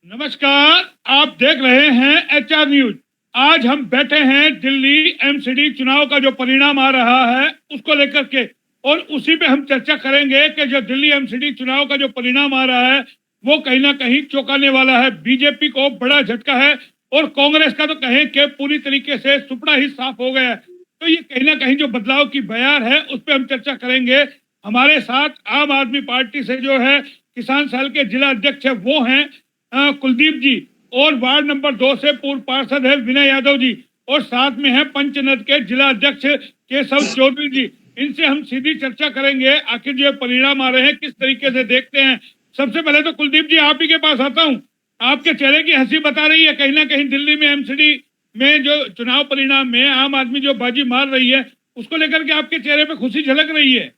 नमस्कार, आप देख रहे हैं एचआर न्यूज। आज हम बैठे हैं दिल्ली एमसीडी चुनाव का जो परिणाम आ रहा है उसको लेकर के, और उसी पे हम चर्चा करेंगे कि जो दिल्ली एमसीडी चुनाव का जो परिणाम आ रहा है वो कहीं ना कहीं चौंकाने वाला है। बीजेपी को बड़ा झटका है और कांग्रेस का तो कहें कि पूरी तरीके से सुपड़ा ही साफ हो गया है। तो ये कहीं ना कहीं जो बदलाव की बयार है उस पर हम चर्चा करेंगे। हमारे साथ आम आदमी पार्टी से जो है किसान सेल के जिला अध्यक्ष है वो हैं कुलदीप जी, और वार्ड नंबर 2 से पूर्व पार्षद है विनय यादव जी, और साथ में है पंचनद के जिला अध्यक्ष केशव चौधरी जी। इनसे हम सीधी चर्चा करेंगे आखिर जो परिणाम आ रहे हैं किस तरीके से देखते हैं। सबसे पहले तो कुलदीप जी आप ही के पास आता हूं। आपके चेहरे की हंसी बता रही है कहीं ना कहीं दिल्ली में एमसीडी में जो चुनाव परिणाम में आम आदमी जो बाजी मार रही है उसको लेकर के आपके चेहरे पे खुशी झलक रही है।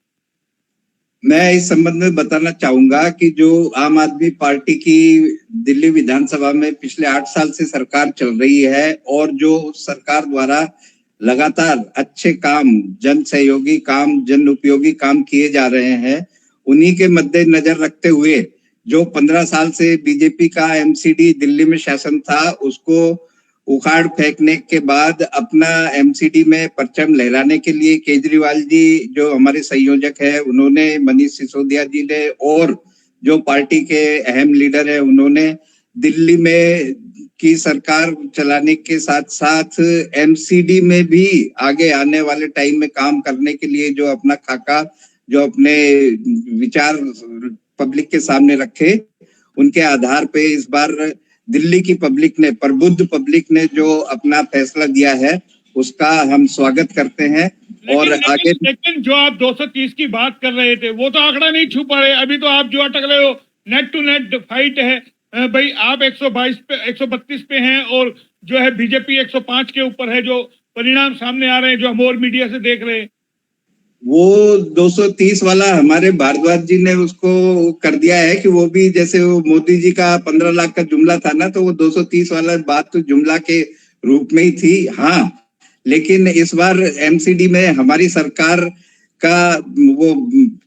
मैं इस संबंध में बताना चाहूंगा कि जो आम आदमी पार्टी की दिल्ली विधानसभा में पिछले 8 साल से सरकार चल रही है और जो सरकार द्वारा लगातार अच्छे काम, जन सहयोगी काम, जन उपयोगी काम किए जा रहे हैं, उन्हीं के मद्देनजर रखते हुए जो 15 साल से बीजेपी का एमसीडी दिल्ली में शासन था उसको उखाड़ फेंकने के बाद अपना एमसीडी में परचम लहराने के लिए केजरीवाल जी जो हमारे संयोजक है उन्होंने, मनीष सिसोदिया जी ने और जो पार्टी के अहम लीडर है उन्होंने दिल्ली में की सरकार चलाने के साथ साथ एमसीडी में भी आगे आने वाले टाइम में काम करने के लिए जो अपना खाका, जो अपने विचार पब्लिक के सामने रखे, उनके आधार पे इस बार दिल्ली की पब्लिक ने, प्रबुद्ध पब्लिक ने जो अपना फैसला दिया है उसका हम स्वागत करते हैं। और आगे लेकिन जो आप 230 की बात कर रहे थे वो तो आंकड़ा नहीं छू पा रहे। अभी तो आप जो अटक रहे हो नेट टू नेट फाइट है भाई। आप 122 पे 132 पे हैं और जो है बीजेपी 105 के ऊपर है। जो परिणाम सामने आ रहे हैं जो हम और मीडिया से देख रहे हैं वो 230 वाला हमारे भारद्वाज जी ने उसको कर दिया है कि वो भी जैसे वो मोदी जी का 15 लाख का जुमला था ना, तो वो 230 वाला बात तो जुमला के रूप में ही थी। हाँ, लेकिन इस बार एमसीडी में हमारी सरकार का वो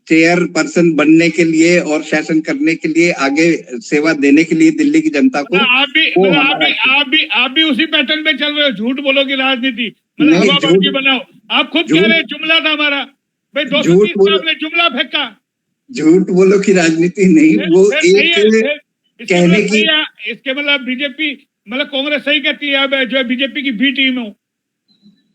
चेयर पर्सन बनने के लिए और शासन करने के लिए, आगे सेवा देने के लिए दिल्ली की जनता को, आप भी उसी पैटर्न में चल रहे हो। झूठ बोलो की राजनीति, मतलब हवाबाजी बनाओ। आप खुद कह रहे जुमला था हमारा भाई, 230 आपने जुमला फेंका। झूठ बोलो की राजनीति नहीं, वो एक कहने की। इसके मतलब बीजेपी, मतलब कांग्रेस सही कहती है अब जो बीजेपी की बी टीम हो।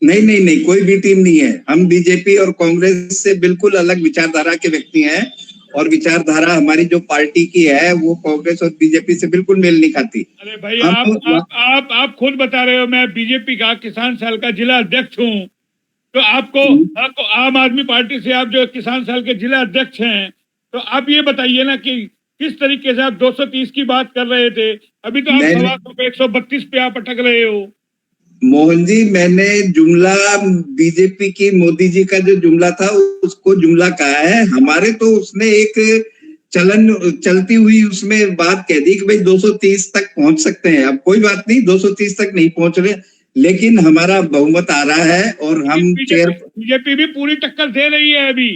नहीं नहीं नहीं, कोई भी टीम नहीं है। हम बीजेपी और कांग्रेस से बिल्कुल अलग विचारधारा के व्यक्ति हैं और विचारधारा हमारी जो पार्टी की है वो कांग्रेस और बीजेपी से बिल्कुल मेल नहीं खाती। अरे भाई आप खुद बता रहे हो मैं बीजेपी का किसान सेल का जिला अध्यक्ष हूँ, तो आपको आम आदमी पार्टी से आप जो किसान सेल के जिला अध्यक्ष हैं, तो आप ये बताइए ना कि किस तरीके से आप 230 की बात कर रहे थे, अभी तो आप 132 पे आप अटक रहे हो। मोहन जी, मैंने जुमला बीजेपी की मोदी जी का जो जुमला था उसको जुमला कहा है। हमारे तो उसने एक चलती हुई उसमें बात कह दी कि भाई 230 तक पहुंच सकते हैं। अब कोई बात नहीं, 230 तक नहीं पहुंच रहे, लेकिन हमारा बहुमत आ रहा है और हम बीजेपी भी पूरी टक्कर दे रही है अभी।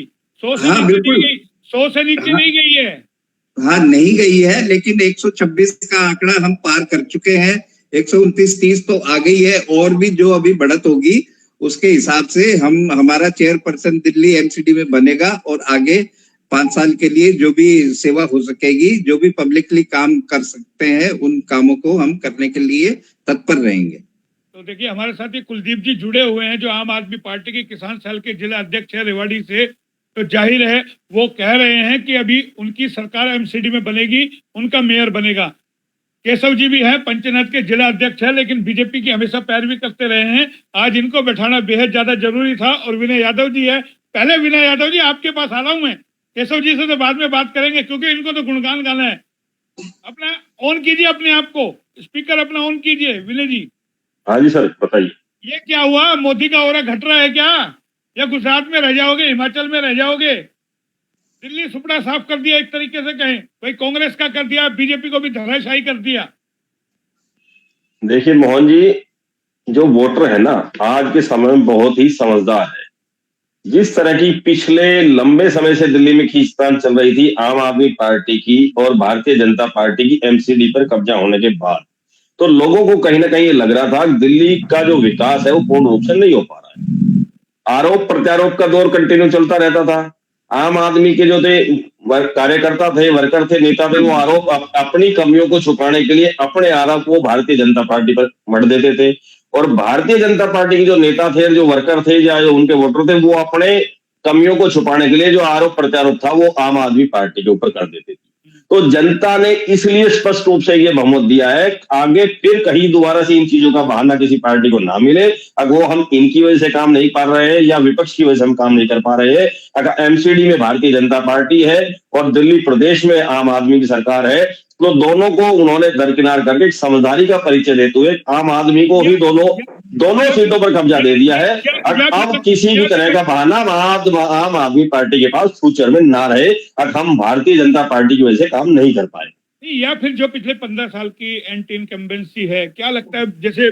100 से हाँ बिल्कुल, 100 से नीचे नहीं गई है। हाँ नहीं गई है, लेकिन 126 का आंकड़ा हम पार कर चुके हैं। 129-30 तो आ गई है, और भी जो अभी बढ़त होगी उसके हिसाब से हमारा चेयरपर्सन दिल्ली एमसीडी में बनेगा और आगे 5 साल के लिए जो भी सेवा हो सकेगी, जो भी पब्लिकली काम कर सकते हैं, उन कामों को हम करने के लिए तत्पर रहेंगे। तो देखिए हमारे साथ ये कुलदीप जी जुड़े हुए हैं जो आम आदमी पार्टी के किसान सेल के जिला अध्यक्ष है रेवाड़ी से। तो जाहिर है वो कह रहे हैं कि अभी उनकी सरकार एमसीडी में बनेगी, उनका मेयर बनेगा। केशव जी भी है, पंचनद के जिला अध्यक्ष है, लेकिन बीजेपी की हमेशा पैरवी करते रहे हैं। आज इनको बैठाना बेहद ज्यादा जरूरी था। और विनय यादव जी है, पहले विनय यादव जी आपके पास आ रहा हूं मैं, केशव जी से तो बाद में बात करेंगे क्योंकि इनको तो गुणगान गाना है। अपना ऑन कीजिए, अपने आप को स्पीकर अपना ऑन कीजिए विनय जी। हाँ जी सर, बताइए। ये क्या हुआ, मोदी का ऑरा घट रहा है क्या, या गुजरात में रह जाओगे, हिमाचल में रह जाओगे? दिल्ली सुपड़ा साफ कर दिया एक तरीके से कहें, भाई कांग्रेस का कर दिया, बीजेपी को भी धराशायी कर दिया। देखिए मोहन जी, जो वोटर है ना आज के समय में बहुत ही समझदार है। जिस तरह की पिछले लंबे समय से दिल्ली में खींचतान चल रही थी आम आदमी पार्टी की और भारतीय जनता पार्टी की एमसीडी पर कब्जा होने के बाद, तो लोगों को कहीं ना कहीं ये लग रहा था कि दिल्ली का जो विकास है वो पूर्ण रूप से नहीं हो पा रहा है। आरोप प्रत्यारोप का दौर कंटिन्यू चलता रहता था। आम आदमी के जो थे कार्यकर्ता थे, वर्कर थे, नेता थे, वो आरोप अपनी कमियों को छुपाने के लिए अपने आरोप को भारतीय जनता पार्टी पर मढ़ देते थे, और भारतीय जनता पार्टी के जो नेता थे, जो वर्कर थे या जो उनके वोटर थे, वो अपने कमियों को छुपाने के लिए जो आरोप प्रत्यारोप था वो आम आदमी पार्टी के ऊपर कर देते थे। तो जनता ने इसलिए स्पष्ट रूप से ये बहुमत दिया है, आगे फिर कहीं दोबारा से इन चीजों का बहाना किसी पार्टी को ना मिले। अगर वो हम इनकी वजह से काम नहीं कर रहे हैं या विपक्ष की वजह से हम काम नहीं कर पा रहे हैं, अगर एमसीडी में भारतीय जनता पार्टी है और दिल्ली प्रदेश में आम आदमी की सरकार है, तो दोनों को उन्होंने दरकिनार करके समझदारी का परिचय देते हुए आम आदमी को ही दोनों सीटों पर कब्जा दे दिया है। अब किसी भी तरह का बहाना आम आदमी पार्टी के पास फ्यूचर में ना रहे, अगर हम भारतीय जनता पार्टी की वजह से काम नहीं कर पाए। या फिर जो पिछले 15 साल की एंटी इनकम्बेंसी है, क्या लगता है, जैसे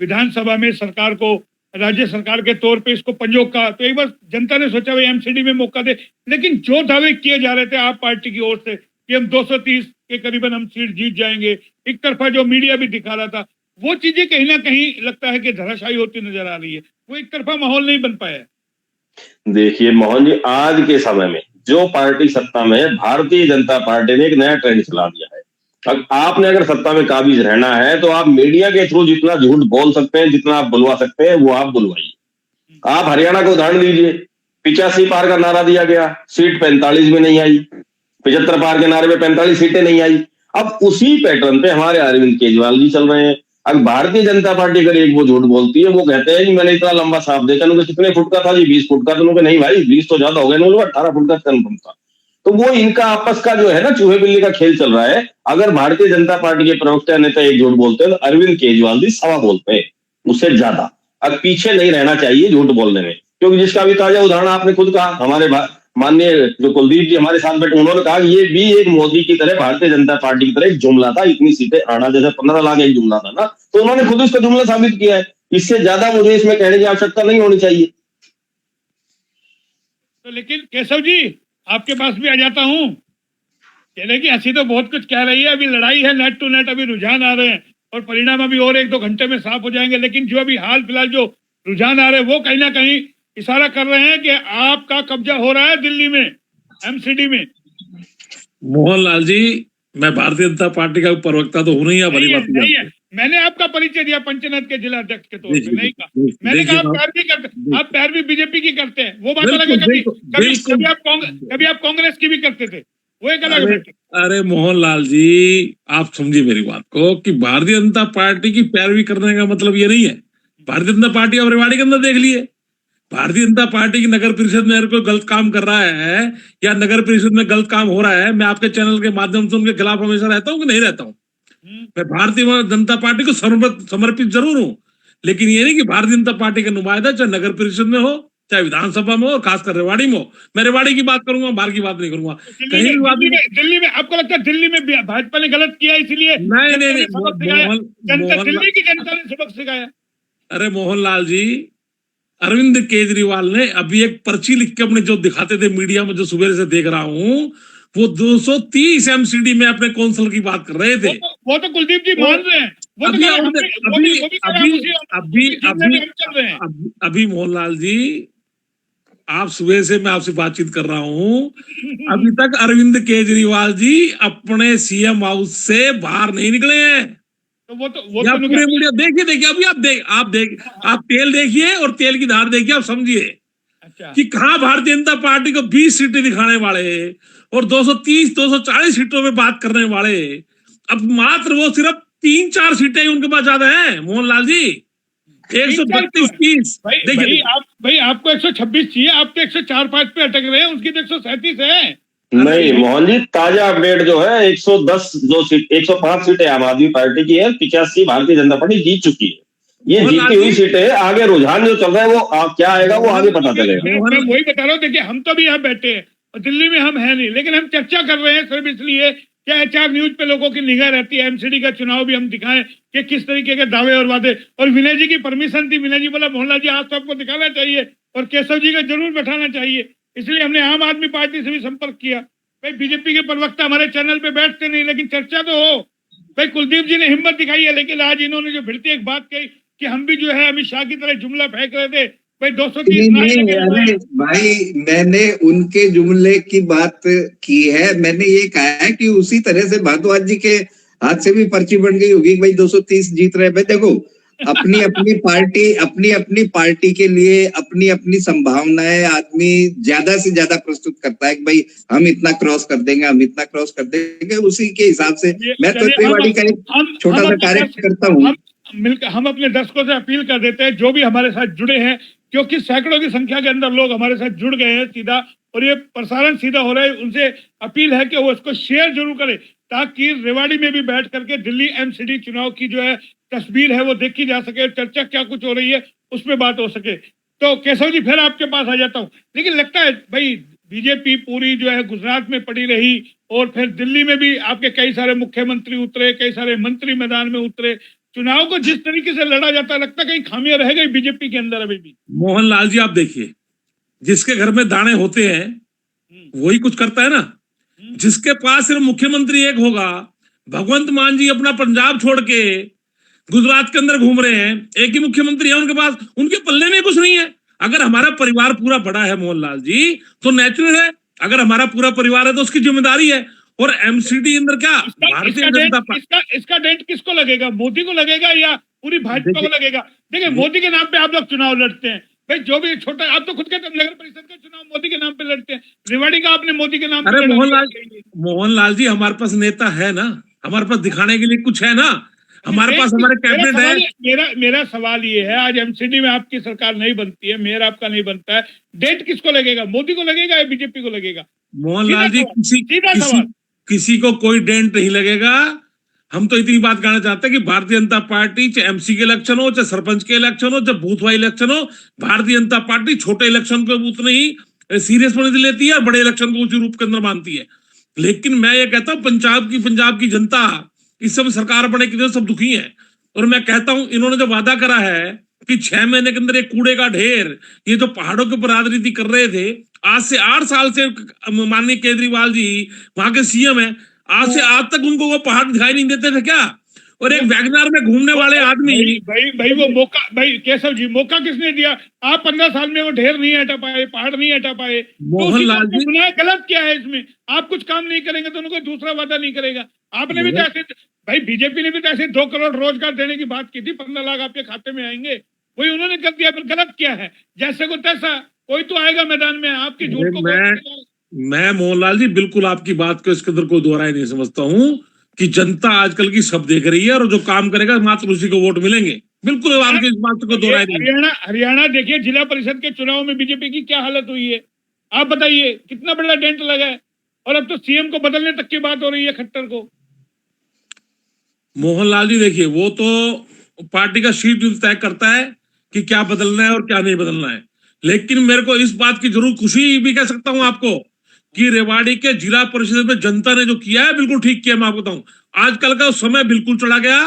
विधानसभा में सरकार को, राज्य सरकार के तौर पे इसको पंजों का, तो एक बार जनता ने सोचा भाई एमसीडी में मौका दे, लेकिन जो दावे किए जा रहे थे आप पार्टी की ओर से कि हम 230 के करीबन हम सीट जीत जाएंगे, एक तरफा जो मीडिया भी दिखा रहा था, वो चीजें कहीं ना कहीं लगता है कि धराशायी होती नजर आ रही है। वो एक तरफा माहौल नहीं बन पाया। देखिए मोहन जी, आज के समय में जो पार्टी सत्ता में है, भारतीय जनता पार्टी ने एक नया ट्रेंड चला दिया है। अब आपने अगर सत्ता में काबिज रहना है तो आप मीडिया के थ्रू जितना झूठ बोल सकते हैं, जितना आप बुलवा सकते हैं, वो आप बुलवाइए। आप हरियाणा को उदाहरण दीजिए, 85 पार का नारा दिया गया, सीट 45 में नहीं आई, 75 पार के नारे में 45 सीटें नहीं आई। अब उसी पैटर्न पे हमारे अरविंद केजरीवाल जी चल रहे हैं। अब भारतीय जनता पार्टी अगर एक वो झूठ बोलती है, वो कहते हैं कि मैंने इतना लंबा सांप देखा, उनके कितने फुट का था जी, 20 फुट का। तो नहीं भाई, 20 तो ज्यादा हो गए, 18 फुट का कन्फर्म था। तो वो इनका आपस का जो है ना चूहे बिल्ली का खेल चल रहा है। अगर भारतीय जनता पार्टी के प्रवक्ता नेता एक झूठ बोलते हैं तो अरविंद केजरीवाल जी 1.25 बोलते हैं, उससे ज्यादा। अब पीछे नहीं रहना चाहिए झूठ बोलने में, क्योंकि जिसका भी ताजा उदाहरण आपने खुद कहा, हमारे माननीय जो कुलदीप जी हमारे साथ बैठे, उन्होंने कहा ये भी एक मोदी की तरह, भारतीय जनता पार्टी की तरह एक जुमला था, इतनी सीटें आना जैसे 15 लाख एक जुमला था ना, तो उन्होंने खुद इसका जुमला साबित किया है। इससे ज्यादा मुझे इसमें कहने की आवश्यकता नहीं होनी चाहिए। तो लेकिन केशव जी, आपके पास भी आ जाता हूं। कहने की हंसी तो बहुत कुछ कह रही है, अभी लड़ाई है नेट टू नेट, अभी रुझान आ रहे हैं और परिणाम अभी और 1-2 घंटे में साफ हो जाएंगे। लेकिन जो अभी हाल फिलहाल जो रुझान आ रहे हैं वो कहीं ना कहीं इशारा कर रहे हैं कि आपका कब्जा हो रहा है दिल्ली में एमसीडी में। मोहनलाल जी, मैं भारतीय जनता पार्टी का प्रवक्ता तो हूं नहीं, भली बात नहीं है। मैंने आपका परिचय दिया पंचनाथ के जिला अध्यक्ष के तौर पे, नहीं कहा मैंने कहा आप पैरवी बीजेपी की करते हैं, वो बात अलग है। कभी आप कांग्रेस की भी करते थे, वो एक अलग बात है। अरे मोहनलाल जी, आप समझिए मेरी बात को कि भारतीय जनता पार्टी की पैरवी करने का मतलब ये नहीं है। भारतीय जनता पार्टी अब रेवाड़ी के अंदर देख लिए, भारतीय जनता पार्टी की नगर परिषद में अगर कोई गलत काम कर रहा है या नगर परिषद में गलत काम हो रहा है, मैं आपके चैनल के माध्यम से उनके खिलाफ हमेशा रहता हूं कि नहीं रहता हूं। मैं भारतीय जनता पार्टी को समर्पित जरूर हूं, लेकिन ये नहीं कि भारतीय जनता पार्टी का नुमाइंदा चाहे नगर परिषद में हो, चाहे विधानसभा में हो, खासकर रेवाड़ी में हो। मैं रेवाड़ी की बात करूंगा, बाहर की बात नहीं करूंगा। कहीं भी बात दिल्ली में आपको लगता है दिल्ली में भाजपा ने गलत किया इसलिए नहीं, दिल्ली की जनता ने सबक सिखाया? अरे मोहनलाल जी, अरविंद केजरीवाल ने अभी एक पर्ची लिख के अपने जो दिखाते थे मीडिया में, जो सुबह से देख रहा हूं, वो 230 एमसीडी में अपने काउंसिल की बात कर रहे थे। वो तो कुलदीप जी मान रहे हैं। अभी मोहनलाल जी, आप सुबह से मैं आपसे बातचीत कर रहा हूं, अभी तक अरविंद केजरीवाल जी अपने सीएम हाउस से बाहर नहीं निकले हैं। तो वो पूरे मीडिया देखिए अभी आप तेल देखिए और तेल की धार देखिए, आप समझिए कि कहां भारतीय जनता पार्टी को 20 सीटें दिखाने वाले और 230-240 सीटों में बात करने वाले, अब मात्र वो सिर्फ 3-4 सीटें उनके पास ज्यादा है। मोहनलाल जी, 132-30 देखिए भाई आपको 126 चाहिए, आप तो 104-5 पे अटक रहे हैं, उसकी तो 137 है। नहीं मोहन जी, ताजा अपडेट जो है 110 जो सीट 105 सीटें आम आदमी पार्टी की है, 85 भारतीय जनता पार्टी जीत चुकी है। ये जीती हुई सीटें है, आगे रुझान जो चल रहा है वो क्या आएगा वो आगे पता चलेगा। मैं वही बता रहा हूँ। देखिए हम तो भी यहाँ बैठे हैं और दिल्ली में हम है नहीं, लेकिन हम चर्चा कर रहे हैं सिर्फ इसलिए क्या एचआर न्यूज पे लोगों की निगाह रहती है। एमसीडी का चुनाव भी हम दिखाएं कि किस तरीके के दावे और वादे, और विनय जी की परमिशन थी। विनय जी बोला मोहनलाल जी आज तो आपको दिखाना चाहिए और केशव जी को जरूर बैठाना चाहिए। इसलिए हमने आम आदमी पार्टी से भी संपर्क किया। भाई बीजेपी के प्रवक्ता हमारे चैनल पे बैठते नहीं, लेकिन चर्चा तो हो। भाई कुलदीप जी ने हिम्मत दिखाई है, लेकिन आज इन्होंने जो भिड़ती एक बात कही कि हम भी जो है अमित शाह की तरह जुमला फेंक रहे थे। भाई 230 नहीं, भाई मैंने उनके जुमले की बात की है। मैंने ये कहा है कि उसी तरह से भारद्वाज जी के हाथ से भी पर्ची बन गई होगी, भाई 230 जीत रहे। भाई देखो, अपनी अपनी पार्टी के लिए अपनी अपनी संभावनाएं आदमी ज्यादा से ज्यादा प्रस्तुत करता है कि भाई हम इतना क्रॉस कर देंगे, हम इतना क्रॉस कर देंगे। उसी के हिसाब से मैं तो रेवाड़ी का एक छोटा सा कार्य करता हूँ। मिलकर हम अपने दर्शकों से अपील कर देते हैं जो भी हमारे साथ जुड़े हैं, क्योंकि सैकड़ों की संख्या के अंदर लोग हमारे साथ जुड़ गए हैं सीधा, और ये प्रसारण सीधा हो रहा है। उनसे अपील है कि वो इसको शेयर जरूर करें, ताकि रेवाड़ी में भी बैठ करके दिल्ली एमसीडी चुनाव की जो है तस्वीर है वो देखी जा सके, चर्चा क्या कुछ हो रही है उसमें बात हो सके। तो केशव जी फिर आपके पास आ जाता हूँ। लेकिन लगता है भाई बीजेपी पूरी जो है गुजरात में पड़ी रही, और फिर दिल्ली में भी आपके कई सारे मुख्यमंत्री उतरे, कई सारे मंत्री मैदान में उतरे। चुनाव को जिस तरीके से लड़ा जाता है, लगता है कहीं खामियां रह गई बीजेपी के अंदर अभी भी। मोहनलाल जी आप देखिए, जिसके घर में दाने होते हैं वही कुछ करता है ना। जिसके पास सिर्फ मुख्यमंत्री एक होगा, भगवंत मान जी अपना पंजाब छोड़ के गुजरात के अंदर घूम रहे हैं, एक ही मुख्यमंत्री है उनके पास, उनके पल्ले में कुछ नहीं है। अगर हमारा परिवार पूरा बड़ा है मोहनलाल जी, तो नेचुरल है। अगर हमारा पूरा परिवार है तो उसकी जिम्मेदारी है। और एमसीडी अंदर क्या भारतीय जनता पार्टी, इसका डेंट किसको लगेगा? मोदी को लगेगा या पूरी भाजपा को लगेगा? देखिए, मोदी के नाम पे आप लोग चुनाव लड़ते हैं। भाई जो भी छोटा, आप तो खुद के नगर परिषद का चुनाव मोदी के नाम पे लड़ते हैं, रेवाड़ी का आपने मोदी के नाम पे। अरे मोहनलाल जी, हमारे पास नेता है ना, हमारे पास दिखाने के लिए कुछ है ना, हमारे पास हमारे कैबिनेट है। मेरा सवाल ये है, आज एमसीडी में आपकी सरकार नहीं बनती है, मेयर आपका नहीं बनता है, डेट किसको लगेगा? मोदी को लगेगा या बीजेपी को लगेगा? मोहनलाल जी, किसी को कोई डेंट नहीं लगेगा। हम तो इतनी बात कहना चाहते हैं कि भारतीय जनता पार्टी, चाहे एमसी के इलेक्शन हो, चाहे सरपंच के इलेक्शन हो, चाहे बूथ वाइज इलेक्शन हो, भारतीय जनता पार्टी छोटे इलेक्शन को उतना ही सीरियस लेती है और बड़े इलेक्शन को उसी रूप के अंदर मानती है। लेकिन मैं ये कहता हूँ, पंजाब की जनता इस समय सरकार बने के लिए सब दुखी है। और मैं कहता हूं, इन्होंने जो वादा करा है कि 6 महीने के अंदर एक कूड़े का ढेर, ये जो पहाड़ों के ऊपर राजनीति कर रहे थे, आज से 8 साल से माननीय केजरीवाल जी वहां के सीएम है, आज से आज तक उनको वो पहाड़ दिखाई नहीं देते थे क्या? और एक वैगनार में घूमने वाले आदमी, भाई वो मौका, भाई केशव जी मौका किसने दिया? आप 15 साल में वो ढेर नहीं हटा पाए, पहाड़ नहीं हटा पाए। मोहनलाल जी, गलत क्या है इसमें? आप कुछ काम नहीं करेंगे तो उनको दूसरा वादा नहीं करेगा। आपने भी तो ऐसे, भाई बीजेपी ने भी तो ऐसे 2 करोड़ रोजगार देने की बात की थी, 15 लाख आपके खाते में आएंगे, वही उन्होंने कर दिया। फिर गलत क्या है? जैसे को तैसा कोई तो आएगा मैदान में, आपकी झूठ को। मैं मोहनलाल जी बिल्कुल आपकी बात को इसके अंदर कोई दोहराई नहीं समझता हूँ कि जनता आजकल की सब देख रही है, और जो काम करेगा मात्र उसी को वोट मिलेंगे। बिल्कुल आपकी इस बात को दोहराई नहीं। हरियाणा देखिए, जिला परिषद के चुनाव में बीजेपी की क्या हालत हुई है, आप बताइए, कितना बड़ा डेंट लगा है। और अब तो सीएम को बदलने तक की बात हो रही है, खट्टर को। मोहनलाल जी देखिए, वो तो पार्टी का शीट तय करता है कि क्या बदलना है और क्या नहीं बदलना है। लेकिन मेरे को इस बात की जरूर खुशी भी कह सकता हूं आपको कि रेवाड़ी के जिला परिषद में जनता ने जो किया है बिल्कुल ठीक किया। मैं आपको बताऊं, आजकल का समय बिल्कुल चला गया,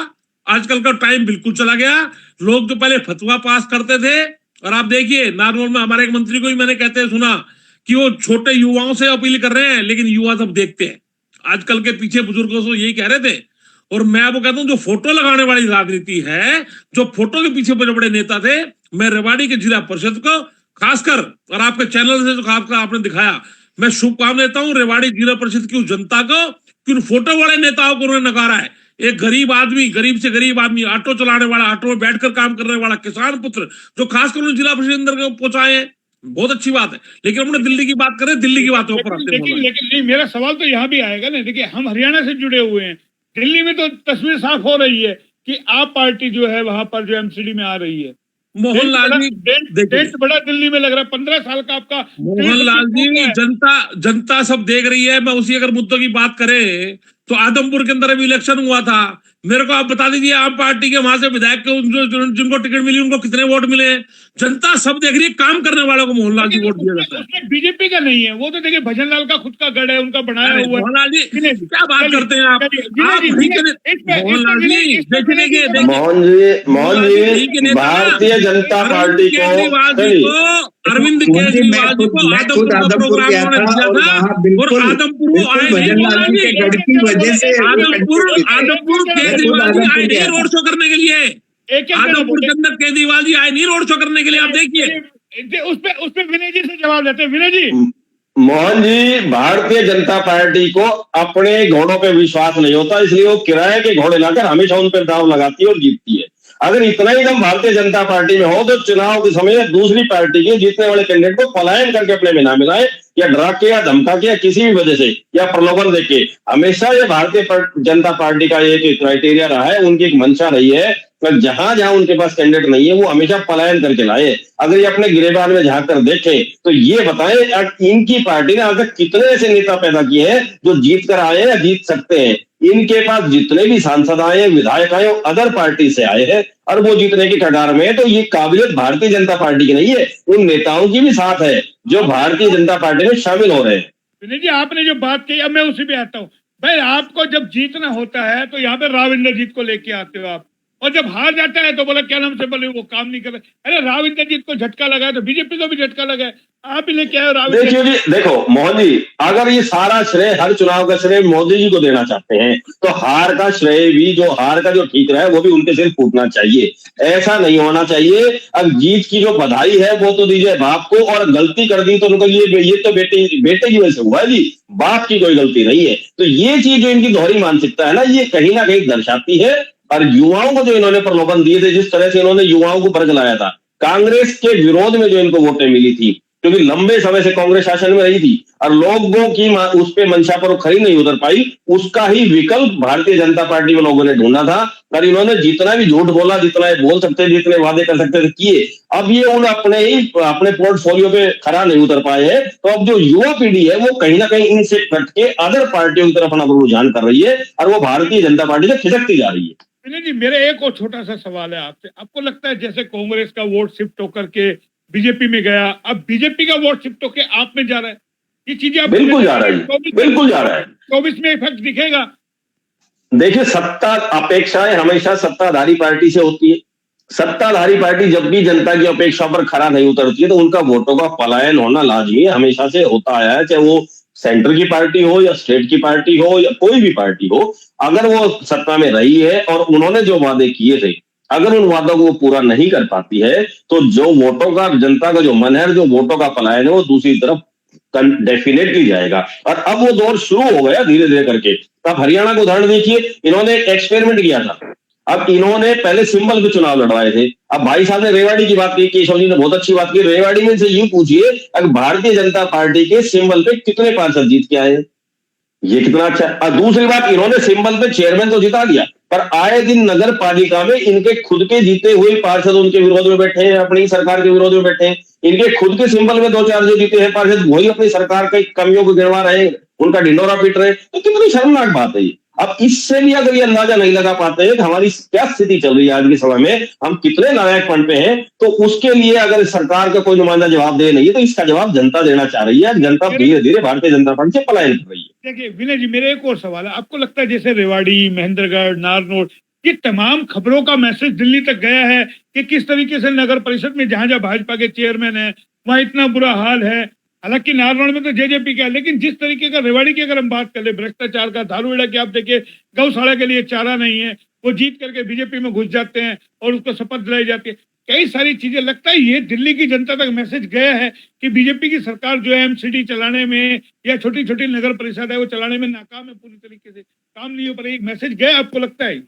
आजकल का टाइम बिल्कुल चला गया। लोग जो पहले फतवा पास करते थे, और आप देखिए नारनौल में हमारे एक मंत्री को भी मैंने कहते हैं सुना कि वो छोटे युवाओं से अपील कर रहे हैं, लेकिन युवा सब देखते हैं। आजकल के पीछे बुजुर्गों से यही कह रहे थे। और मैं आपको कहता हूं, जो फोटो लगाने वाली राजनीति है, जो फोटो के पीछे बड़े बड़े नेता थे, मैं रेवाड़ी के जिला परिषद को खासकर, और आपके चैनल से जो खासकर आपने दिखाया, मैं शुभकामना देता हूं रेवाड़ी जिला परिषद की उस जनता को कि उन फोटो वाले नेताओं को उन्होंने नकारा है। एक गरीब आदमी, गरीब से गरीब आदमी, ऑटो चलाने वाला, ऑटो में बैठकर काम करने वाला किसान पुत्र, जो खासकर उन्होंने जिला परिषद अंदर पहुंचाए हैं, बहुत अच्छी बात है। लेकिन हमने दिल्ली की बात करें, दिल्ली की बातों पर लेकिन नहीं, मेरा सवाल तो यहाँ भी आएगा ना। देखिए, हम हरियाणा से जुड़े हुए हैं, दिल्ली में तो तस्वीर साफ हो रही है कि आप पार्टी जो है वहां पर जो एमसीडी में आ रही है। मोहनलाल जी डेंट बड़ा दिल्ली में लग रहा है, 15 साल का आपका। मोहनलाल जी, जनता सब देख रही है। मैं उसी अगर मुद्दों की बात करें तो आदमपुर के अंदर अभी इलेक्शन हुआ था, मेरे को आप बता दीजिए, आम पार्टी के वहां से विधायक के जिनको टिकट मिली उनको कितने वोट मिले? जनता सब देख रही है, काम करने वालों को मोहनलाल जी वोट दिया जाता है। बीजेपी का नहीं है वो, तो देखिए भजनलाल का खुद का गढ़ है, उनका बनाया हुआ है। मोहनलाल जी क्या बात करते हैं आप? मोहनलाल जी देखने के मोहन जी भारतीय जनता पार्टी को अरविंद केजरीवाल जी को आदमपुर का प्रोग्राम उन्होंने दिया था और आदमपुर वो आए नहीं महाराज जी। आदमपुर केजरीवाल जी आए नहीं रोड शो करने के लिए, आदमपुर के अंदर केजरीवाल जी आए नहीं रोड शो करने के लिए। आप देखिए उस पे विनय जी से जवाब देते हैं। विनय जी, मोहन जी, भारतीय जनता पार्टी को अपने घोड़ों पे विश्वास नहीं होता, इसलिए वो किराए के घोड़े लाकर हमेशा उन पर दाव लगाती है और जीतती है। अगर इतना ही दम भारतीय जनता पार्टी में हो तो चुनाव के समय दूसरी पार्टी के जीतने वाले कैंडिडेट को पलायन करके अपने में ना मिलाए, या डरा के या धमका के या किसी भी वजह से या प्रलोभन देके। हमेशा ये भारतीय जनता पार्टी का एक क्राइटेरिया रहा है, उनकी एक मंशा रही है, पर जहां जहां उनके पास कैंडिडेट नहीं है वो हमेशा पलायन करके लाए। अगर ये अपने गिरेबान में झांक कर देखें तो ये बताएं इनकी पार्टी ने आज तक कितने ऐसे नेता पैदा किए हैं जो जीत कर आए हैं या जीत सकते हैं। इनके पास जितने भी सांसद आए हैं, विधायक आए, अदर पार्टी से आए हैं और वो जीतने की कगार में है। तो ये काबिलियत भारतीय जनता पार्टी की नहीं है, उन नेताओं की भी साथ है जो भारतीय जनता पार्टी में शामिल हो रहे हैं। विनय जी, आपने जो बात कही, अब मैं उसी पे आता हूँ। भाई, आपको जब जीतना होता है तो यहाँ पे राव इंद्रजीत को लेके आते हो आप, और जब हार जाता है तो बोला क्या नाम से, बोले वो काम नहीं कर रहे। अरे राव इंद्रजीत को झटका लगा है तो बीजेपी को भी झटका लगा है, आप ही लेके आए राव। देखिए जी, देखो मोहन जी, अगर ये सारा श्रेय, हर चुनाव का श्रेय मोदी जी को देना चाहते हैं तो हार का श्रेय भी, जो हार का जो ठीक रहा है वो भी उनके सिर फूटना चाहिए। ऐसा नहीं होना चाहिए। अब जीत की जो बधाई है वो तो दीजिए बाप को, और गलती कर दी तो उनको ये तो बेटे की वजह से हुआ है जी, बाप की कोई गलती नहीं है। तो ये चीज जो इनकी दोहरी मानसिकता है ना, ये कहीं ना कहीं दर्शाती है। और युवाओं को जो इन्होंने प्रलोभन दिए थे, जिस तरह से इन्होंने युवाओं को बरगलाया था, कांग्रेस के विरोध में जो इनको वोटें मिली थी, क्योंकि लंबे समय से कांग्रेस शासन में रही थी और लोगों की उस पे मंशा पर खरी नहीं उतर पाई, उसका ही विकल्प भारतीय जनता पार्टी में लोगों ने ढूंढा था। और इन्होंने जितना भी झूठ बोला, जितना बोल सकते, जितने वादे कर सकते थे किए। अब ये उन अपने पोर्टफोलियो पे खरा नहीं उतर पाए हैं। तो अब जो युवा पीढ़ी है वो कहीं ना कहीं इनसे कट के अदर पार्टियों की तरफ अपना रुझान कर रही है और वो भारतीय जनता पार्टी से खिसकती जा रही है। विनय जी, मेरा एक और छोटा सा सवाल है आपसे। आपको लगता है जैसे कांग्रेस का वोट शिफ्ट होकर के बीजेपी में गया, अब बीजेपी का वोट शिफ्ट होकर आप में जा रहा है, ये चीजें आप बिल्कुल जा रहा है, बिल्कुल जा रहा है। 24 में इफेक्ट दिखेगा। देखिए, सत्ता अपेक्षाएं हमेशा सत्ताधारी पार्टी से होती है। सत्ताधारी पार्टी जब भी जनता की अपेक्षा पर खरा नहीं उतरती है तो उनका वोटों का पलायन होना लाजमी है, हमेशा से होता आया है। चाहे वो सेंटर की पार्टी हो या स्टेट की पार्टी हो या कोई भी पार्टी हो, अगर वो सत्ता में रही है और उन्होंने जो वादे किए थे, अगर उन वादों को वो पूरा नहीं कर पाती है तो जो वोटों का, जनता का जो मन है, जो वोटों का पलायन है, वो दूसरी तरफ डेफिनेटली जाएगा। और अब वो दौर शुरू हो गया धीरे धीरे करके। अब हरियाणा का उदाहरण देखिए, इन्होंने एक एक्सपेरिमेंट किया था। अब इन्होंने पहले सिंबल पे चुनाव लड़वाए थे। अब भाई साहब ने रेवाड़ी की बात की, केशव जी ने बहुत अच्छी बात की। रेवाड़ी में से यूं पूछिए, अगर भारतीय जनता पार्टी के सिंबल पे कितने पार्षद जीत के आए, ये कितना अच्छा। और दूसरी बात, इन्होंने सिंबल पे चेयरमैन तो जिता दिया, पर आए दिन नगर पालिका में इनके खुद के जीते हुए पार्षद उनके विरोध में बैठे हैं, अपनी सरकार के विरोध में बैठे हैं। इनके खुद के सिंबल में 2-4 जो जीते हैं पार्षद, वही अपनी सरकार की कमियों को गिनवा रहे हैं, उनका ढिंडोरा पीट रहे हैं। तो कितनी शर्मनाक बात है ये। अब इससे भी अगर ये अंदाजा नहीं लगा पाते हैं कि हमारी क्या स्थिति चल रही है आज के समय में, हम कितने नालायकपन पे हैं, तो उसके लिए अगर सरकार का कोई नुमाइंदा जवाब दे नहीं है तो इसका जवाब जनता देना चाह रही है। जनता धीरे धीरे भारतीय जनता पार्टी से पलायन कर रही है। देखिए विनय जी, मेरा एक और सवाल है। आपको लगता है जैसे रेवाड़ी, महेंद्रगढ़, नारनौल, ये तमाम खबरों का मैसेज दिल्ली तक गया है कि किस तरीके से नगर परिषद में जहां जहां भाजपा के चेयरमैन है वहां इतना बुरा हाल है। हालांकि नारनौल में तो जेजेपी का है, लेकिन जिस तरीके का रेवाड़ी की अगर हम बात कर ले, भ्रष्टाचार का, धारूहेड़ा की आप देखिए, गौशाला के लिए चारा नहीं है, वो जीत करके बीजेपी में घुस जाते हैं और उसको शपथ दिलाई जाती है। कई सारी चीजें, लगता है ये दिल्ली की जनता तक मैसेज गया है कि बीजेपी की सरकार जो है एमसीडी चलाने में या छोटी छोटी नगर परिषद है वो चलाने में नाकाम है, पूरी तरीके से काम नहीं हो पा रही। एक मैसेज गया, आपको लगता है?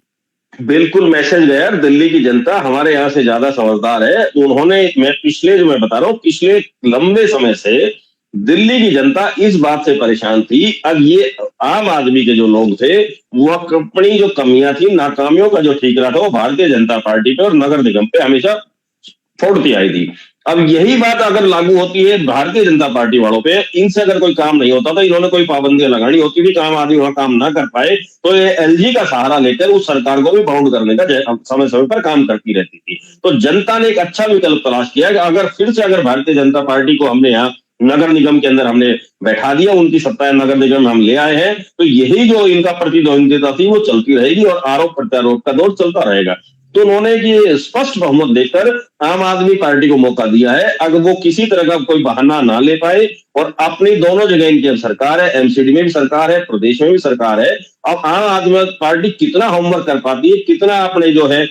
बिल्कुल मैसेज गया। दिल्ली की जनता हमारे यहाँ से ज्यादा समझदार है। उन्होंने, मैं बता रहा हूँ, पिछले लंबे समय से दिल्ली की जनता इस बात से परेशान थी। अब ये आम आदमी के जो लोग थे वो अपनी जो कमियां थी, नाकामियों का जो ठीकरा था, वो भारतीय जनता पार्टी पे और नगर निगम पे हमेशा फोड़ती आई थी। अब यही बात अगर लागू होती है भारतीय जनता पार्टी वालों पे, इनसे अगर कोई काम नहीं होता तो इन्होंने कोई पाबंदियां लगानी होती थी, काम आदमी वहां काम ना कर पाए तो ये एलजी का सहारा लेकर उस सरकार को भी बाउंड करने का समय समय पर काम करती रहती थी। तो जनता ने एक अच्छा विकल्प तलाश किया कि अगर फिर से अगर भारतीय जनता पार्टी को हमने यहाँ नगर निगम के अंदर हमने बैठा दिया, उनकी सत्ता नगर निगम में हम ले आए हैं, तो यही जो इनका प्रतिद्वंदिता थी वो चलती रहेगी और आरोप प्रत्यारोप का दौर चलता रहेगा। तो उन्होंने ये स्पष्ट बहुमत देकर आम आदमी पार्टी को मौका दिया है। अगर वो किसी तरह का कोई बहाना ना ले पाए और अपनी दोनों जगह इनकी अब सरकार है, एमसीडी में भी सरकार है, प्रदेश में भी सरकार है। अब आम आदमी पार्टी कितना होमवर्क कर पाती है, कितना अपने जो है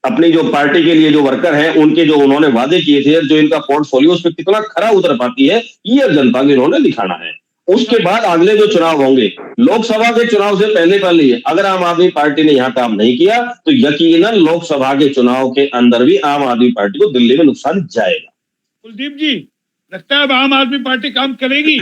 अपनी जो पार्टी के लिए जो वर्कर हैं उनके जो उन्होंने वादे किए थे, जो इनका पोर्टफोलियो उस पर कितना खरा उतर पाती है, ये अब जनता को इन्होंने दिखाना है। उसके बाद अगले जो चुनाव होंगे, लोकसभा के चुनाव से पहले अगर आम आदमी पार्टी ने यहाँ काम नहीं किया तो यकीनन लोकसभा के चुनाव के अंदर भी आम आदमी पार्टी को दिल्ली में नुकसान जाएगा। कुलदीप जी, लगता है अब आम आदमी पार्टी काम करेगी?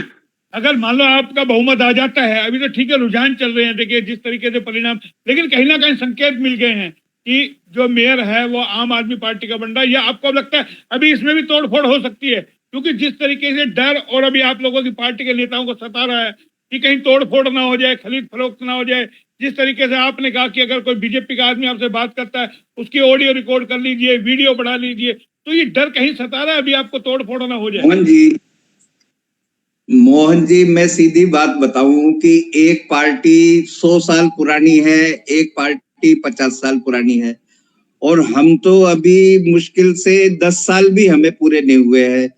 अगर मान लो आपका बहुमत आ जाता है, अभी तो ठीक है रुझान चल रहे हैं, देखिए जिस तरीके से परिणाम, लेकिन कहीं ना कहीं संकेत मिल गए हैं कि जो मेयर है वो आम आदमी पार्टी का बन रहा है, या आपको लगता है अभी इसमें भी तोड़फोड़ हो सकती है? क्योंकि जिस तरीके से डर और अभी आप लोगों की पार्टी के नेताओं को सता रहा है कि कहीं तोड़फोड़ ना हो जाए, खरीद फरोख्त ना हो जाए, जिस तरीके से आपने कहा कि अगर कोई बीजेपी का आदमी आपसे बात करता है उसकी ऑडियो रिकॉर्ड कर लीजिए, वीडियो बढ़ा लीजिए, तो ये डर कहीं सता रहा है अभी आपको तोड़फोड़ ना हो जाए? मोहन जी, मैं सीधी बात बताऊं कि एक पार्टी 100 साल पुरानी है, एक पार्टी 50 साल पुरानी है, और हम तो अभी मुश्किल से 10 साल भी हमें पूरे नहीं हुए हैं।